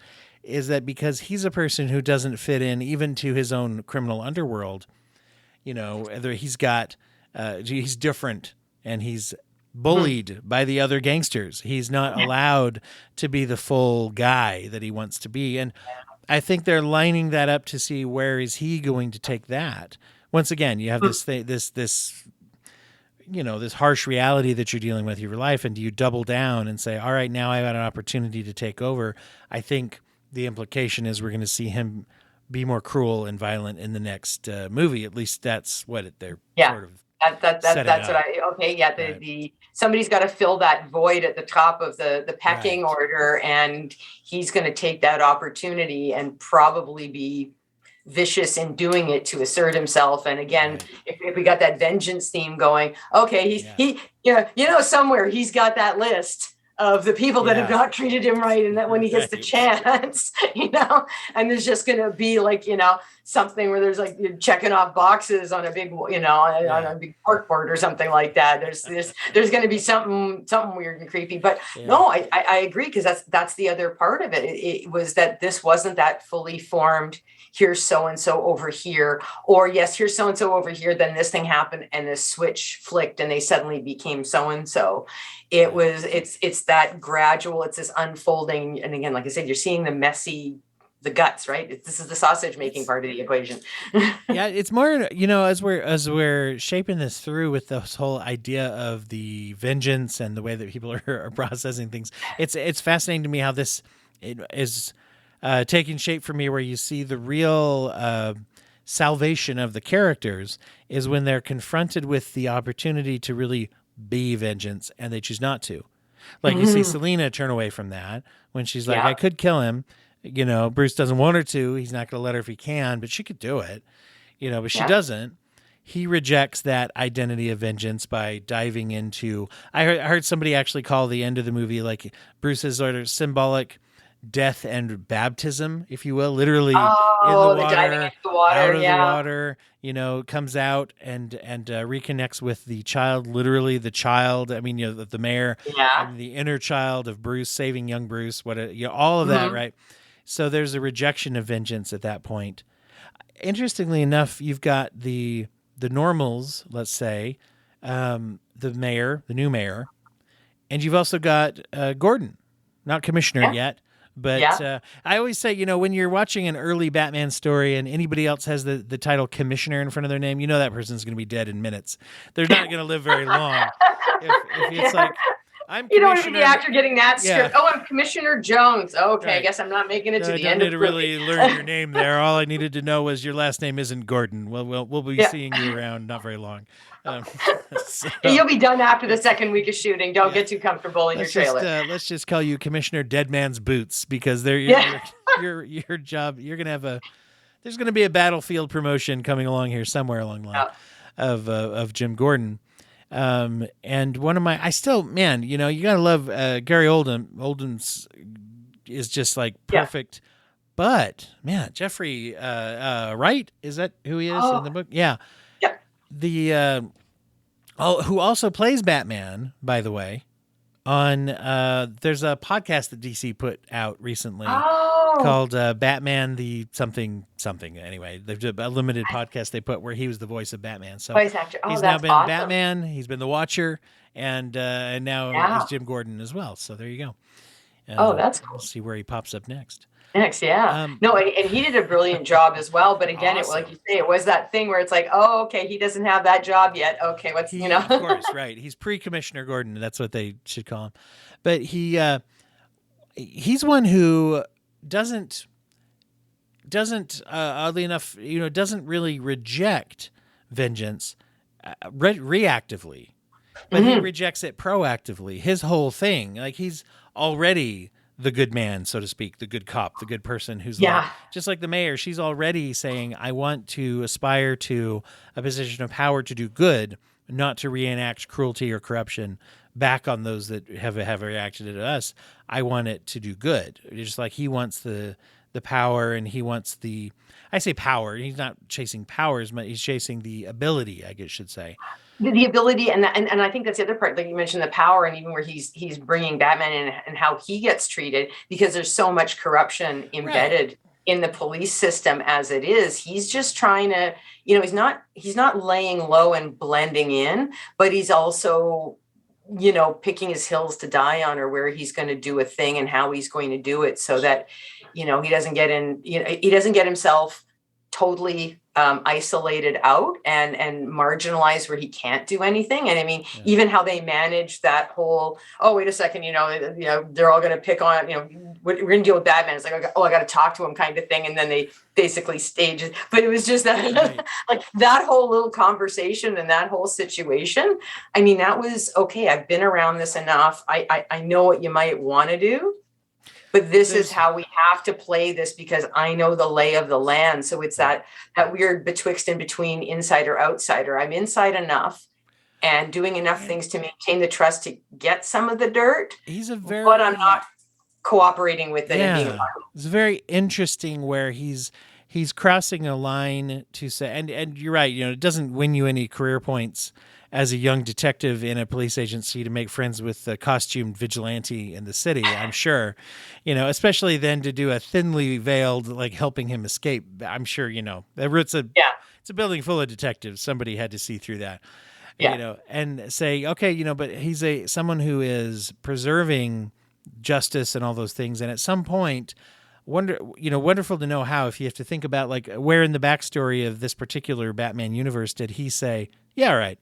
that because he's a person who doesn't fit in even to his own criminal underworld, he's different, and he's bullied by the other gangsters. He's not allowed to be the full guy that he wants to be. And I think they're lining that up to see where is he going to take that. Once again, you have this harsh reality that you're dealing with in your life, and do you double down and say, all right, now I have an opportunity to take over? I think the implication is we're going to see him be more cruel and violent in the next movie. At least that's what they're sort of. That's what somebody's got to fill that void at the top of the pecking order, and he's going to take that opportunity and probably be vicious in doing it to assert himself. And again, if we got that vengeance theme going, okay, somewhere he's got that list of the people that have not treated him right, and that when he gets the chance, and there's just going to be something where there's you're checking off boxes on a big, on a big corkboard or something like that. There's going to be something weird and creepy. But no, I agree, because that's the other part of it. It was that this wasn't that fully formed. Here's so-and-so over here, or yes, here's so-and-so over here. Then this thing happened and this switch flicked and they suddenly became so-and-so. It's that gradual, it's this unfolding. And again, like I said, you're seeing the guts, right? This is the sausage making part of the equation. Yeah. It's more, as we're shaping this through with this whole idea of the vengeance and the way that people are processing things. It's fascinating to me how this is taking shape for me, where you see the real salvation of the characters is when they're confronted with the opportunity to really be vengeance, and they choose not to. Like you see Selena turn away from that when she's like, I could kill him. Bruce doesn't want her to. He's not going to let her if he can, but she could do it. But she doesn't. He rejects that identity of vengeance by diving into. I heard somebody actually call the end of the movie like Bruce's sort of symbolic death and baptism, if you will, literally in the water, diving into the water, out of the water, comes out and reconnects with the child, literally the child. I mean, the mayor, and the inner child of Bruce, saving young Bruce, all of that, right? So there's a rejection of vengeance at that point. Interestingly enough, you've got the normals, let's say, the new mayor, and you've also got Gordon, not commissioner yet. But I always say, when you're watching an early Batman story and anybody else has the title commissioner in front of their name, that person's going to be dead in minutes. They're not going to live very long. If it's like, I'm you don't need the actor getting that script. Oh, I'm Commissioner Jones. Okay, right. I guess I'm not making it to the end. I didn't really learn your name there. All I needed to know was your last name isn't Gordon. We'll be seeing you around not very long. So, you'll be done after the second week of shooting. Don't get too comfortable in your trailer. Let's just call you Commissioner Dead Man's Boots, because your job. You're gonna have there's gonna be a battlefield promotion coming along here somewhere along the line. of Jim Gordon. And one of my, I still, man, you gotta love Gary Oldham. Oldham's is just like perfect. Yeah. But man, Jeffrey Wright, is that who he is in the book? Yeah. Yeah. The who also plays Batman, by the way. On there's a podcast that DC put out recently called Batman the something. Anyway, they've a limited podcast they put where he was the voice of Batman. So voice actor. He's now been awesome. Batman. He's been the Watcher, and now he's Jim Gordon as well. So there you go. That's cool. We'll see where he pops up next. No, and he did a brilliant job as well. But again, awesome. It, like you say, it was that thing where it's like, oh, okay, he doesn't have that job yet. Okay, what's Of course, right? He's pre-Commissioner Gordon. That's what they should call him. But he's one who doesn't oddly enough, doesn't really reject vengeance reactively, but he rejects it proactively. His whole thing, like he's already the good man, so to speak, the good cop, the good person who's just like the mayor. She's already saying, I want to aspire to a position of power to do good, not to reenact cruelty or corruption back on those that have reacted to us. I want it to do good. Just like he wants the power, and he wants I say power, he's not chasing powers, but he's chasing the ability, I guess should say. The ability, and I think that's the other part, like you mentioned, the power, and even where he's bringing Batman in and how he gets treated, because there's so much corruption embedded in the police system as it is. He's just trying to, he's not laying low and blending in, but he's also, picking his hills to die on, or where he's going to do a thing and how he's going to do it, so that, he doesn't get in, he doesn't get himself totally isolated out and marginalized where he can't do anything. And I mean, even how they manage that whole, oh, wait a second, they're all going to pick on, we're going to deal with Batman. It's like, oh, I got to talk to him kind of thing. And then they basically stage it. But it was just that, like that whole little conversation and that whole situation. I mean, that was, okay, I've been around this enough. I know what you might want to do. But this is how we have to play this, because I know the lay of the land. So it's that weird betwixt and between insider outsider. I'm inside enough and doing enough things to maintain the trust to get some of the dirt. But I'm not cooperating with it. And being a part of it. It's very interesting where he's crossing a line to say, and you're right, it doesn't win you any career points as a young detective in a police agency to make friends with the costumed vigilante in the city, I'm sure, especially then to do a thinly veiled, like helping him escape. I'm sure, it's a building full of detectives. Somebody had to see through that, and say, okay, but he's someone who is preserving justice and all those things. And at some point, wonderful to know how, if you have to think about like where in the backstory of this particular Batman universe did he say, yeah, right.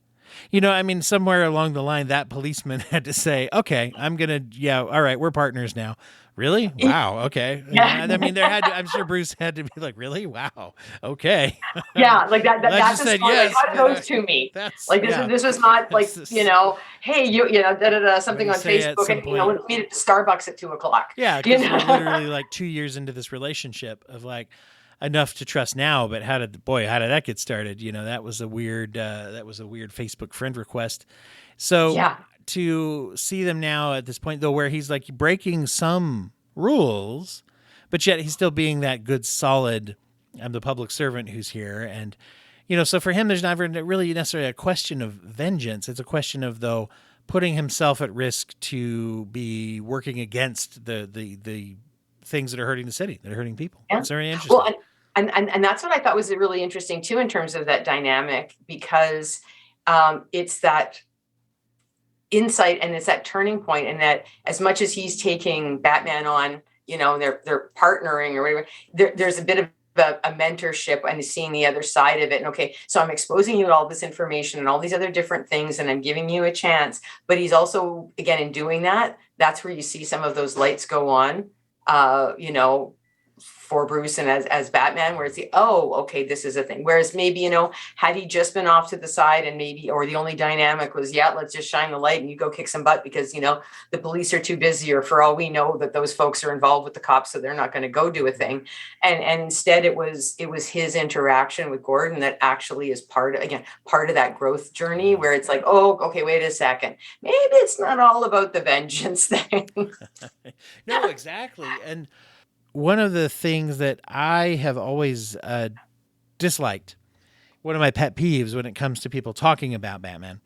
Somewhere along the line, that policeman had to say, okay, I'm going to, all right, we're partners now. Really? Wow. Okay. Yeah. I'm sure Bruce had to be like, really? Wow. Okay. Yeah. Like that's just yes, like, how did those two meet? Like this was not like, hey, something on Facebook and, let's meet at Starbucks at 2:00. Yeah. Because we're literally like 2 years into this relationship of like, enough to trust now, but how did that get started? That was a weird Facebook friend request. So to see them now at this point though, where he's like breaking some rules, but yet he's still being that good, solid, I'm the public servant who's here. And, so for him, there's never really necessarily a question of vengeance. It's a question of though, putting himself at risk to be working against the things that are hurting the city, that are hurting people. Yeah. It's very interesting. Well, and that's what I thought was really interesting too, in terms of that dynamic, because it's that insight and it's that turning point, and that as much as he's taking Batman on, they're partnering or whatever, there's a bit of a mentorship and seeing the other side of it. And okay, so I'm exposing you to all this information and all these other different things, and I'm giving you a chance. But he's also, again, in doing that, that's where you see some of those lights go on, for Bruce and as Batman, where it's okay, this is a thing. Whereas maybe, had he just been off to the side and maybe, or the only dynamic was, let's just shine the light and you go kick some butt because, the police are too busy, or for all we know that those folks are involved with the cops, so they're not going to go do a thing. And instead it was his interaction with Gordon that actually is part of that growth journey, where it's like, oh, okay, wait a second. Maybe it's not all about the vengeance thing. No, exactly. And one of the things that I have always disliked, one of my pet peeves when it comes to people talking about Batman,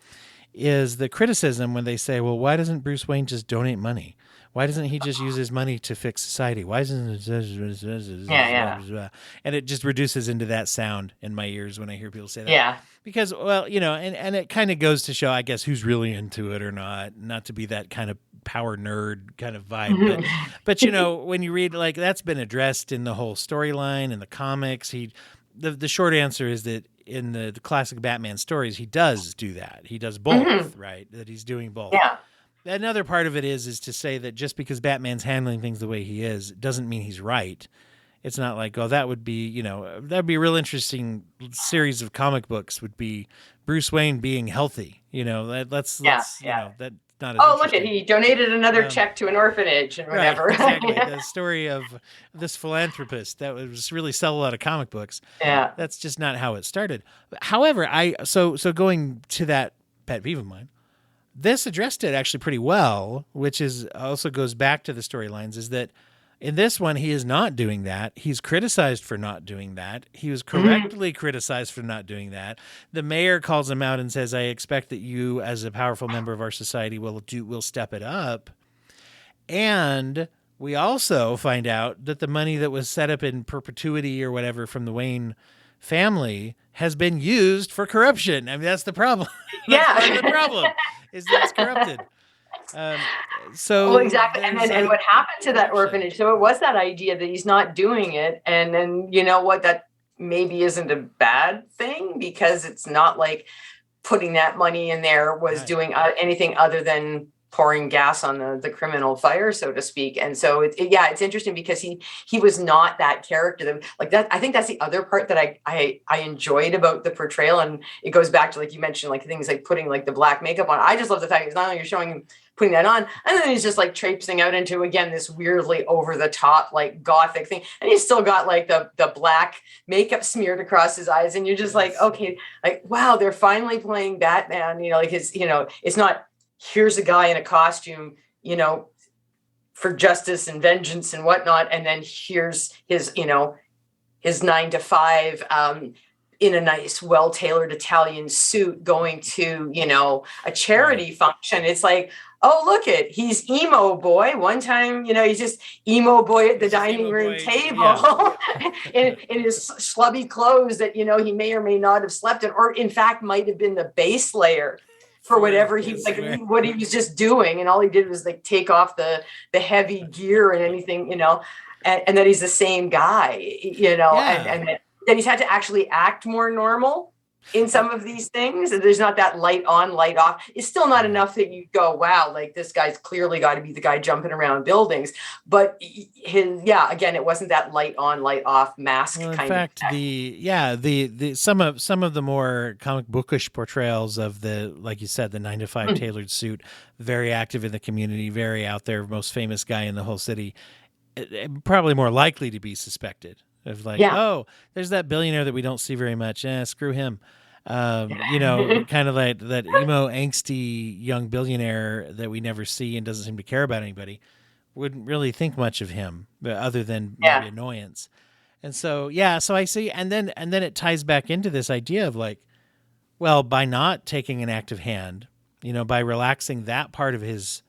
is the criticism when they say, well, why doesn't Bruce Wayne just donate money? Why doesn't he just use his money to fix society? Why isn't it? And it just reduces into that sound in my ears when I hear people say that. Yeah. Because, well, and it kind of goes to show, I guess, who's really into it or not to be that kind of power nerd kind of vibe. But when you read, like, that's been addressed in the whole storyline and the comics. The short answer is that in the classic Batman stories, he does do that. He does both, right? That he's doing both. Yeah. Another part of it is to say that just because Batman's handling things the way he is doesn't mean he's right. It's not like, oh, that would be, that'd be a real interesting series of comic books would be Bruce Wayne being healthy. That's that's not as look at, he donated another check to an orphanage and whatever. Right, exactly. The story of this philanthropist that was really sell a lot of comic books. Yeah. That's just not how it started. However, so going to that pet peeve of mine, this addressed it actually pretty well, which is also goes back to the storylines, is that in this one, he is not doing that. He's criticized for not doing that. He was correctly criticized for not doing that. The mayor calls him out and says, I expect that you, as a powerful member of our society, will step it up. And we also find out that the money that was set up in perpetuity or whatever from the Wayne family has been used for corruption. I mean, that's the problem. That's part of the problem is that it's corrupted. Well, exactly. And what happened to that orphanage? So it was that idea that he's not doing it. And then, that maybe isn't a bad thing, because it's not like putting that money in there was doing anything other than pouring gas on the criminal fire, so to speak. And so it's interesting because he was not that character like that. I think that's the other part that I enjoyed about the portrayal. And it goes back to, like you mentioned, like things like putting like the black makeup on. I just love the fact that not only you're showing him putting that on, and then he's just like traipsing out into, again, this weirdly over the top, like gothic thing. And he's still got like the black makeup smeared across his eyes. And you're just like, okay, like, wow, they're finally playing Batman, like his, it's not, here's a guy in a costume, for justice and vengeance and whatnot. And then here's his, his 9 to 5, in a nice, well-tailored Italian suit going to, a charity function. It's like, oh, look he's emo boy. One time, he's just emo boy at the dining room table in his schlubby clothes that, he may or may not have slept in, or in fact might have been the base layer for whatever what he was just doing. And all he did was like take off the heavy gear and anything, and then he's the same guy, and then he's had to actually act more normal in some of these things. And there's not that light on, light off. It's still not enough that you go, wow, like this guy's clearly got to be the guy jumping around buildings. But again, it wasn't that light on, light off mask kind of. In fact, some of the more comic bookish portrayals of the, like you said, the 9 to 5 tailored suit, very active in the community, very out there, most famous guy in the whole city, probably more likely to be suspected. Of like, oh, there's that billionaire that we don't see very much. Screw him. Kind of like that emo, angsty young billionaire that we never see and doesn't seem to care about anybody. Wouldn't really think much of him, other than maybe annoyance. And so, so I see. And then it ties back into this idea of like, well, by not taking an active hand, by relaxing that part of his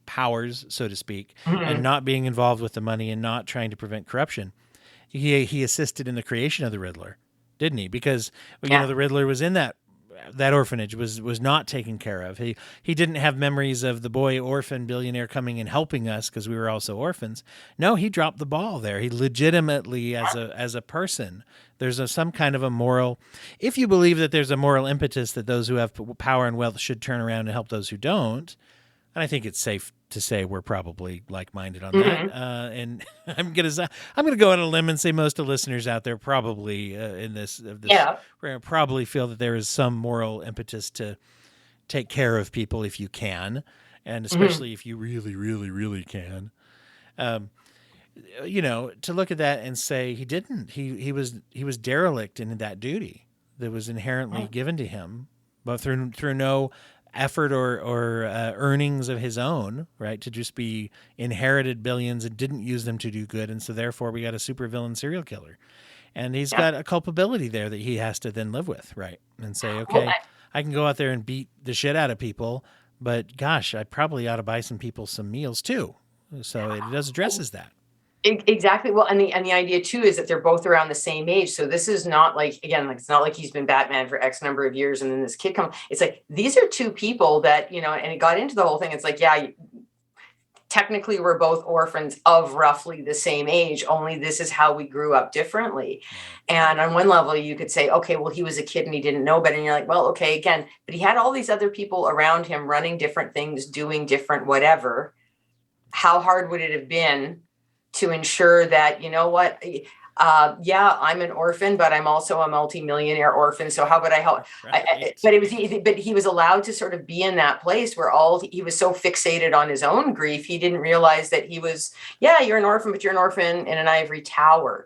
powers, so to speak, and not being involved with the money and not trying to prevent corruption, he assisted in the creation of the Riddler, didn't he? Because the Riddler was in that orphanage, was not taken care of. He didn't have memories of the boy orphan billionaire coming and helping us because we were also orphans. No, he dropped the ball there. He legitimately, as a person, there's some kind of a moral. If you believe that there's a moral impetus that those who have power and wealth should turn around and help those who don't, And I think it's safe to say we're probably like-minded on Mm-hmm. that. And I'm gonna go on a limb and say most of the listeners out there probably in this Yeah. we're gonna probably feel that there is some moral impetus to take care of people if you can, and Mm-hmm. especially if you really, really, really can. Um, to look at that and say he didn't. He was derelict in that duty that was inherently given to him, but through no effort or earnings of his own, right? To just be inherited billions and didn't use them to do good, and so therefore we got a supervillain serial killer, and he's Yeah. got a culpability there that he has to then live with, right? And say, Well, okay, I can go out there and beat the shit out of people, but gosh, I probably ought to buy some people some meals too. So it does addresses that. Exactly. Well, and the idea too is that they're both around the same age. So this is not like, again, like it's not like he's been Batman for X number of years and then this kid comes. It's like these are two people that, and it got into the whole thing. It's like, yeah, technically we're both orphans of roughly the same age, only this is how we grew up differently. And on one level, you could say, okay, well, he was a kid and he didn't know better. And you're like, well, okay, again, but he had all these other people around him running different things, doing different whatever. How hard would it have been to ensure that, yeah, I'm an orphan, but I'm also a multimillionaire orphan. So how would I help? Right. But he was allowed to sort of be in that place where he was so fixated on his own grief, he didn't realize that he was, yeah, you're an orphan, but you're an orphan in an ivory tower.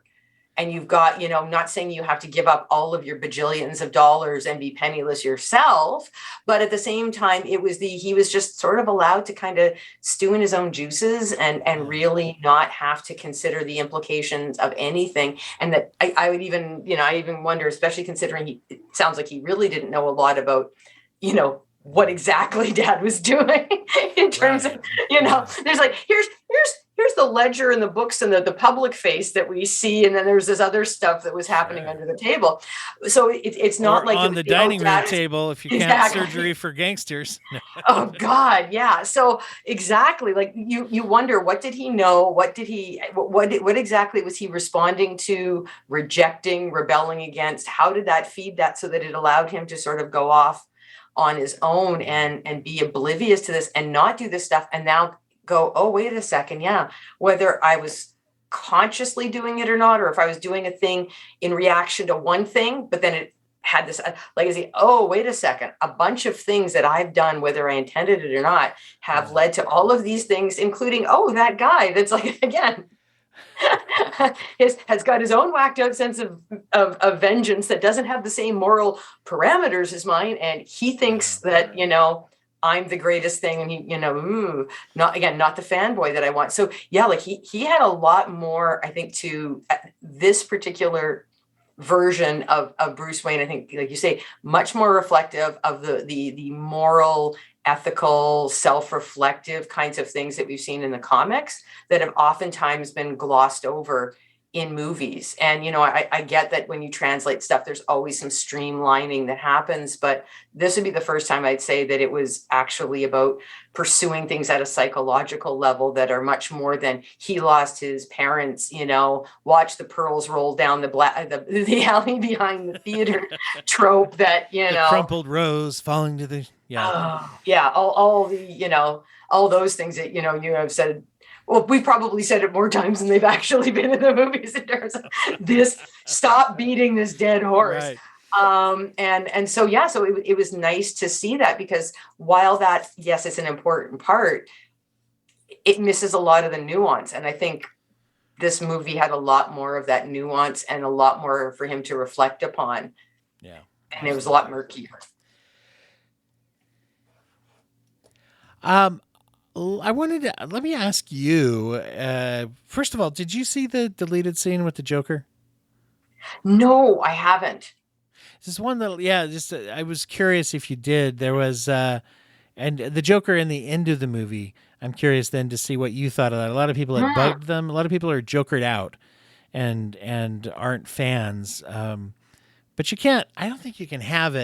And you've got, not saying you have to give up all of your bajillions of dollars and be penniless yourself, but at the same time, he was just sort of allowed to kind of stew in his own juices and really not have to consider the implications of anything. And that I would even, I even wonder, especially considering it sounds like he really didn't know a lot about, what exactly Dad was doing in terms of, there's like, here's the ledger and the books and the public face that we see, and then there's this other stuff that was happening under the table. So it's not like on the dining room table if you count surgery for gangsters. Oh God, yeah. So exactly, like you wonder, what did he know? What exactly was he responding to, rejecting, rebelling against? How did that feed that so that it allowed him to sort of go off on his own and be oblivious to this and not do this stuff, and now go, oh, wait a second. Yeah. Whether I was consciously doing it or not, or if I was doing a thing in reaction to one thing, but then it had this, oh, wait a second. A bunch of things that I've done, whether I intended it or not, have led to all of these things, including, oh, that guy that's like, again, has got his own whacked out sense of vengeance that doesn't have the same moral parameters as mine. And he thinks that, I'm the greatest thing. And he, not the fanboy that I want. So yeah, like he had a lot more, I think, to this particular version of Bruce Wayne. I think, like you say, much more reflective of the moral, ethical, self-reflective kinds of things that we've seen in the comics that have oftentimes been glossed over in movies. And, I get that when you translate stuff, there's always some streamlining that happens, but this would be the first time I'd say that it was actually about pursuing things at a psychological level that are much more than he lost his parents, watch the pearls roll down the alley behind the theater trope that, the crumpled rose falling to the, all the, all those things that, you have said. Well, we've probably said it more times than they've actually been in the movies in terms of this, stop beating this dead horse. Right. And so, yeah, so it was nice to see that, because while that, yes, it's an important part, it misses a lot of the nuance. And I think this movie had a lot more of that nuance and a lot more for him to reflect upon. Yeah. And it was a lot murkier. Let me ask you, first of all, did you see the deleted scene with the Joker? No, I haven't. This is one that, I was curious if you did. There was, and the Joker in the end of the movie, I'm curious then to see what you thought of that. A lot of people had bugged them. A lot of people are Jokered out and aren't fans. But I don't think you can have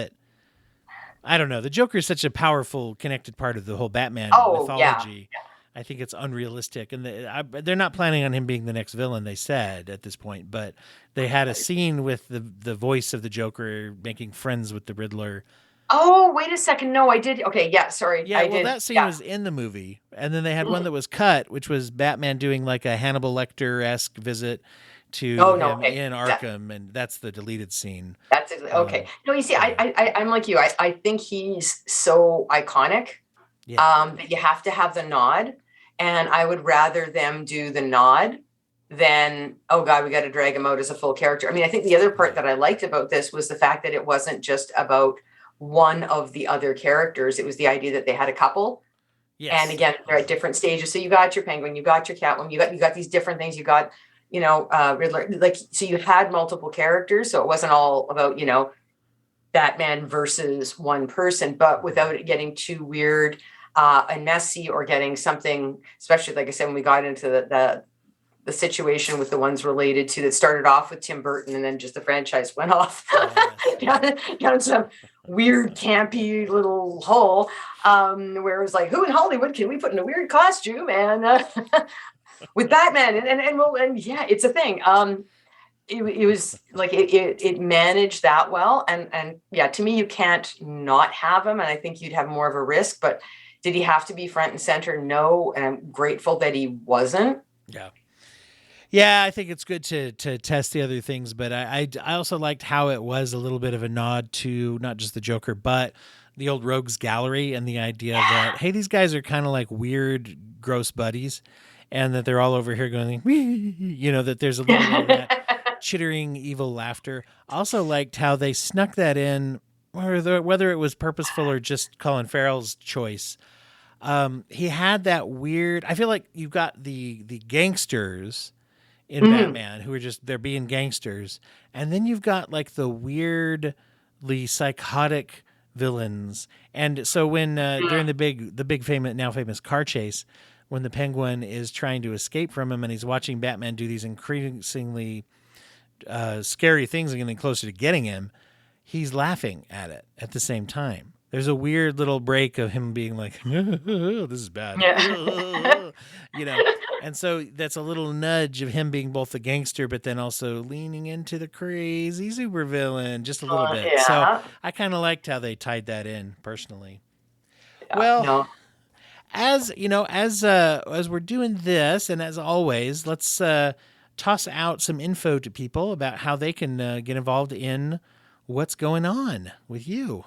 I don't know. The Joker is such a powerful, connected part of the whole Batman mythology. Yeah. I think it's unrealistic. And they're not planning on him being the next villain, they said, at this point. But they had a scene with the voice of the Joker making friends with the Riddler. Oh, wait a second. No, I did. Okay, yeah, sorry. Yeah, I well, did. that scene Yeah. was in the movie, and then they had one Mm. that was cut, which was Batman doing like a Hannibal Lecter-esque visit to Oh, no. him Okay. in Yeah. Arkham, and that's the deleted scene. Okay. No, you see, Yeah. I'm like you. I think he's so iconic Yeah. that you have to have the nod. And I would rather them do the nod than, oh God, we got to drag him out as a full character. I mean, I think the other part Yeah. that I liked about this was the fact that it wasn't just about one of the other characters. It was the idea that they had a couple. And Yes. again, they're at different stages. So you got your Penguin, you got your Catwoman, you got these different things. You got, Riddler. Like, so you had multiple characters. So it wasn't all about, Batman versus one person, but without it getting too weird and messy, or getting something, especially like I said, when we got into the situation with the ones related to, that started off with Tim Burton and then just the franchise went off down some weird campy little hole, where it was like, who in Hollywood can we put in a weird costume and with Batman and yeah, it's a thing. It was like it managed that well, and yeah, to me, you can't not have him, and I think you'd have more of a risk. But did he have to be front and center? No, and I'm grateful that he wasn't. Yeah. Yeah, I think it's good to test the other things, but I also liked how it was a little bit of a nod to not just the Joker, but the old Rogues Gallery, and the idea that, hey, these guys are kind of like weird, gross buddies, and that they're all over here going, that there's a little bit of that chittering evil laughter. Also liked how they snuck that in, whether it was purposeful or just Colin Farrell's choice. He had that weird. I feel like you've got the gangsters in Batman who are just, they're being gangsters, and then you've got like the weirdly psychotic villains. And so when during the big famous, now famous car chase, when the Penguin is trying to escape from him and he's watching Batman do these increasingly scary things and getting closer to getting him, he's laughing at it at the same time. There's a weird little break of him being like, this is bad. Yeah. And so that's a little nudge of him being both a gangster, but then also leaning into the crazy supervillain just a little bit. Yeah. So I kind of liked how they tied that in personally. Well, No. as we're doing this, and as always, let's toss out some info to people about how they can get involved in what's going on with you.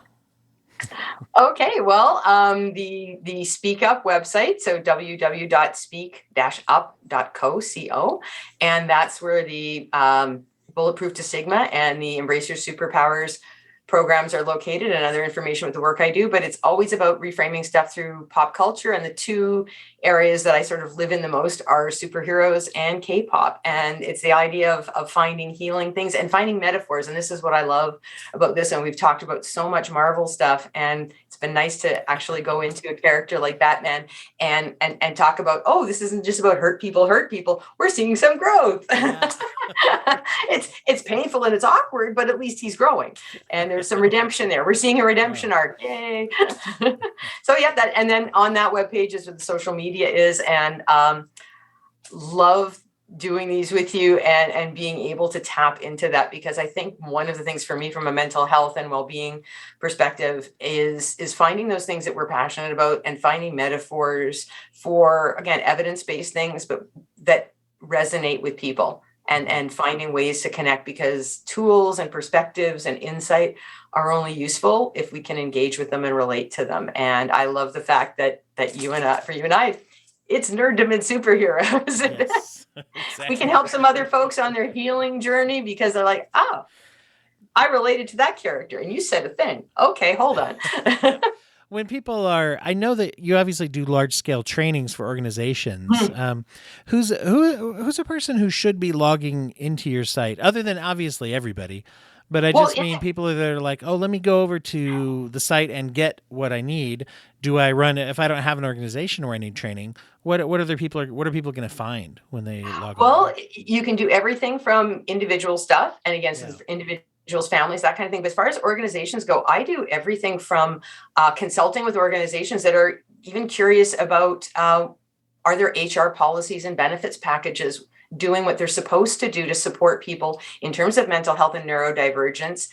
Okay, well, the Speak Up website, so www.speak-up.co, and that's where the Bulletproof to Sigma and the Embrace Your Superpowers programs are located, and other information with the work I do. But it's always about reframing stuff through pop culture, and the two areas that I sort of live in the most are superheroes and K-pop. And it's the idea of finding healing things and finding metaphors. And this is what I love about this. And we've talked about so much Marvel stuff, and it's been nice to actually go into a character like Batman and talk about, oh, this isn't just about hurt people. We're seeing some growth. Yeah. It's painful and it's awkward, but at least he's growing, and there's some redemption there. We're seeing a redemption arc. Yay. So yeah, that, and then on that webpage is where the social media is, and love doing these with you and being able to tap into that, because I think one of the things for me from a mental health and well-being perspective is finding those things that we're passionate about and finding metaphors for, again, evidence-based things, but that resonate with people, and finding ways to connect, because tools and perspectives and insight are only useful if we can engage with them and relate to them. And I love the fact that you and I, it's nerddom and superheroes. Yes, exactly. We can help some other folks on their healing journey, because they're like, oh, I related to that character and you said a thing. Okay, hold on. When people are, I know that you obviously do large scale trainings for organizations. Who's a person who should be logging into your site, other than obviously everybody? But I just mean people that are like, oh, let me go over to the site and get what I need. Do I run it if I don't have an organization where I need training? What are people going to find when they log on? Well, you can do everything from individual stuff, and again, so for individuals, families, that kind of thing. But as far as organizations go, I do everything from consulting with organizations that are even curious about are there HR policies and benefits packages doing what they're supposed to do to support people in terms of mental health and neurodivergence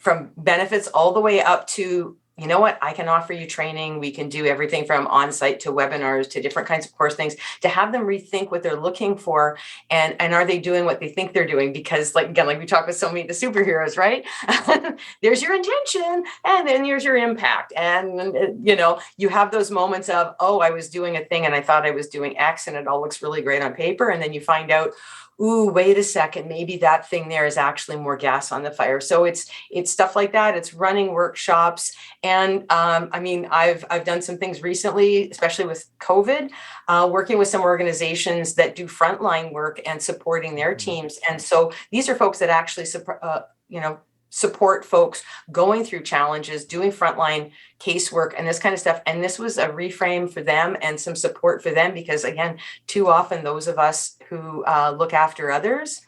from benefits all the way up to, you know what, I can offer you training. We can do everything from on-site to webinars to different kinds of course things, to have them rethink what they're looking for, and are they doing what they think they're doing? Because like, again, like we talk with so many of the superheroes, right? There's your intention and then here's your impact. And, you know, you have those moments of, oh, I was doing a thing and I thought I was doing X and it all looks really great on paper. And then you find out, ooh, wait a second, maybe that thing there is actually more gas on the fire. So it's stuff like that. It's running workshops. And I mean, I've done some things recently, especially with COVID, working with some organizations that do frontline work and supporting their teams. And so these are folks that actually, support folks going through challenges, doing frontline casework and this kind of stuff. And this was a reframe for them and some support for them, because again, too often those of us who look after others,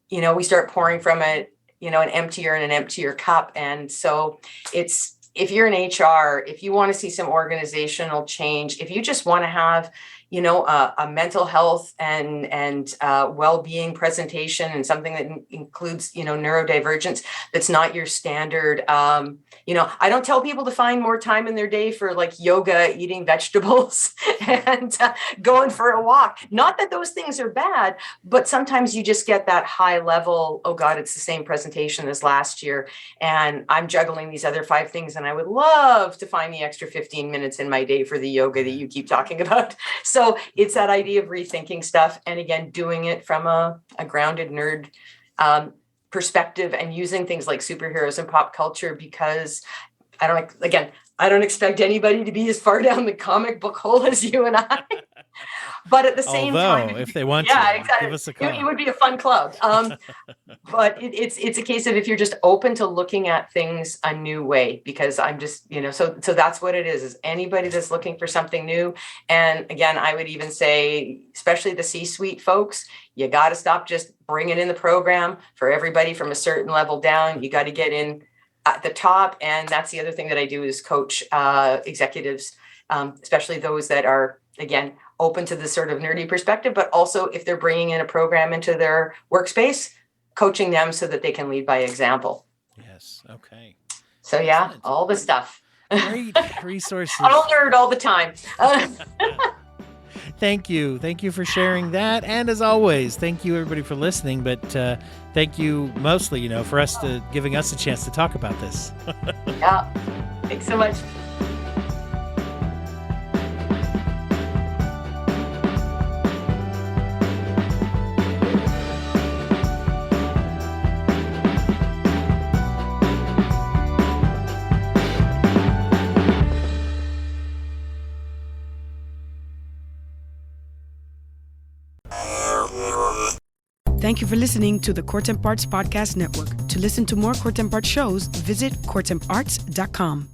you know, we start pouring from an emptier cup. And so if you're in HR, if you want to see some organizational change, if you just want to have, you know, a mental health and well-being presentation and something that includes, you know, neurodivergence, that's not your standard. I don't tell people to find more time in their day for like yoga, eating vegetables, and going for a walk. Not that those things are bad, but sometimes you just get that high level, oh God, it's the same presentation as last year, and I'm juggling these other 5 things, and I would love to find the extra 15 minutes in my day for the yoga that you keep talking about. So it's that idea of rethinking stuff, and again, doing it from a grounded nerd perspective, and using things like superheroes and pop culture, because I don't expect anybody to be as far down the comic book hole as you and I. But at the same time, if they want yeah, to, exactly. give us a call. It would be a fun club. But it's a case of, if you're just open to looking at things a new way, because I'm just, you know, so that's what it is anybody that's looking for something new. And again, I would even say, especially the C-suite folks, you got to stop just bringing in the program for everybody from a certain level down. You got to get in at the top. And that's the other thing that I do, is coach executives, especially those that are, again, open to the sort of nerdy perspective, but also if they're bringing in a program into their workspace, coaching them so that they can lead by example. Yes. Okay. So yeah, excellent. All the stuff. Great resources. I'll nerd all the time. Thank you. Thank you for sharing that. And as always, thank you everybody for listening, but thank you mostly, you know, for giving us a chance to talk about this. Yeah. Thanks so much. Thank you for listening to the Court Arts Podcast Network. To listen to more Court Arts shows, visit courtemparts.com.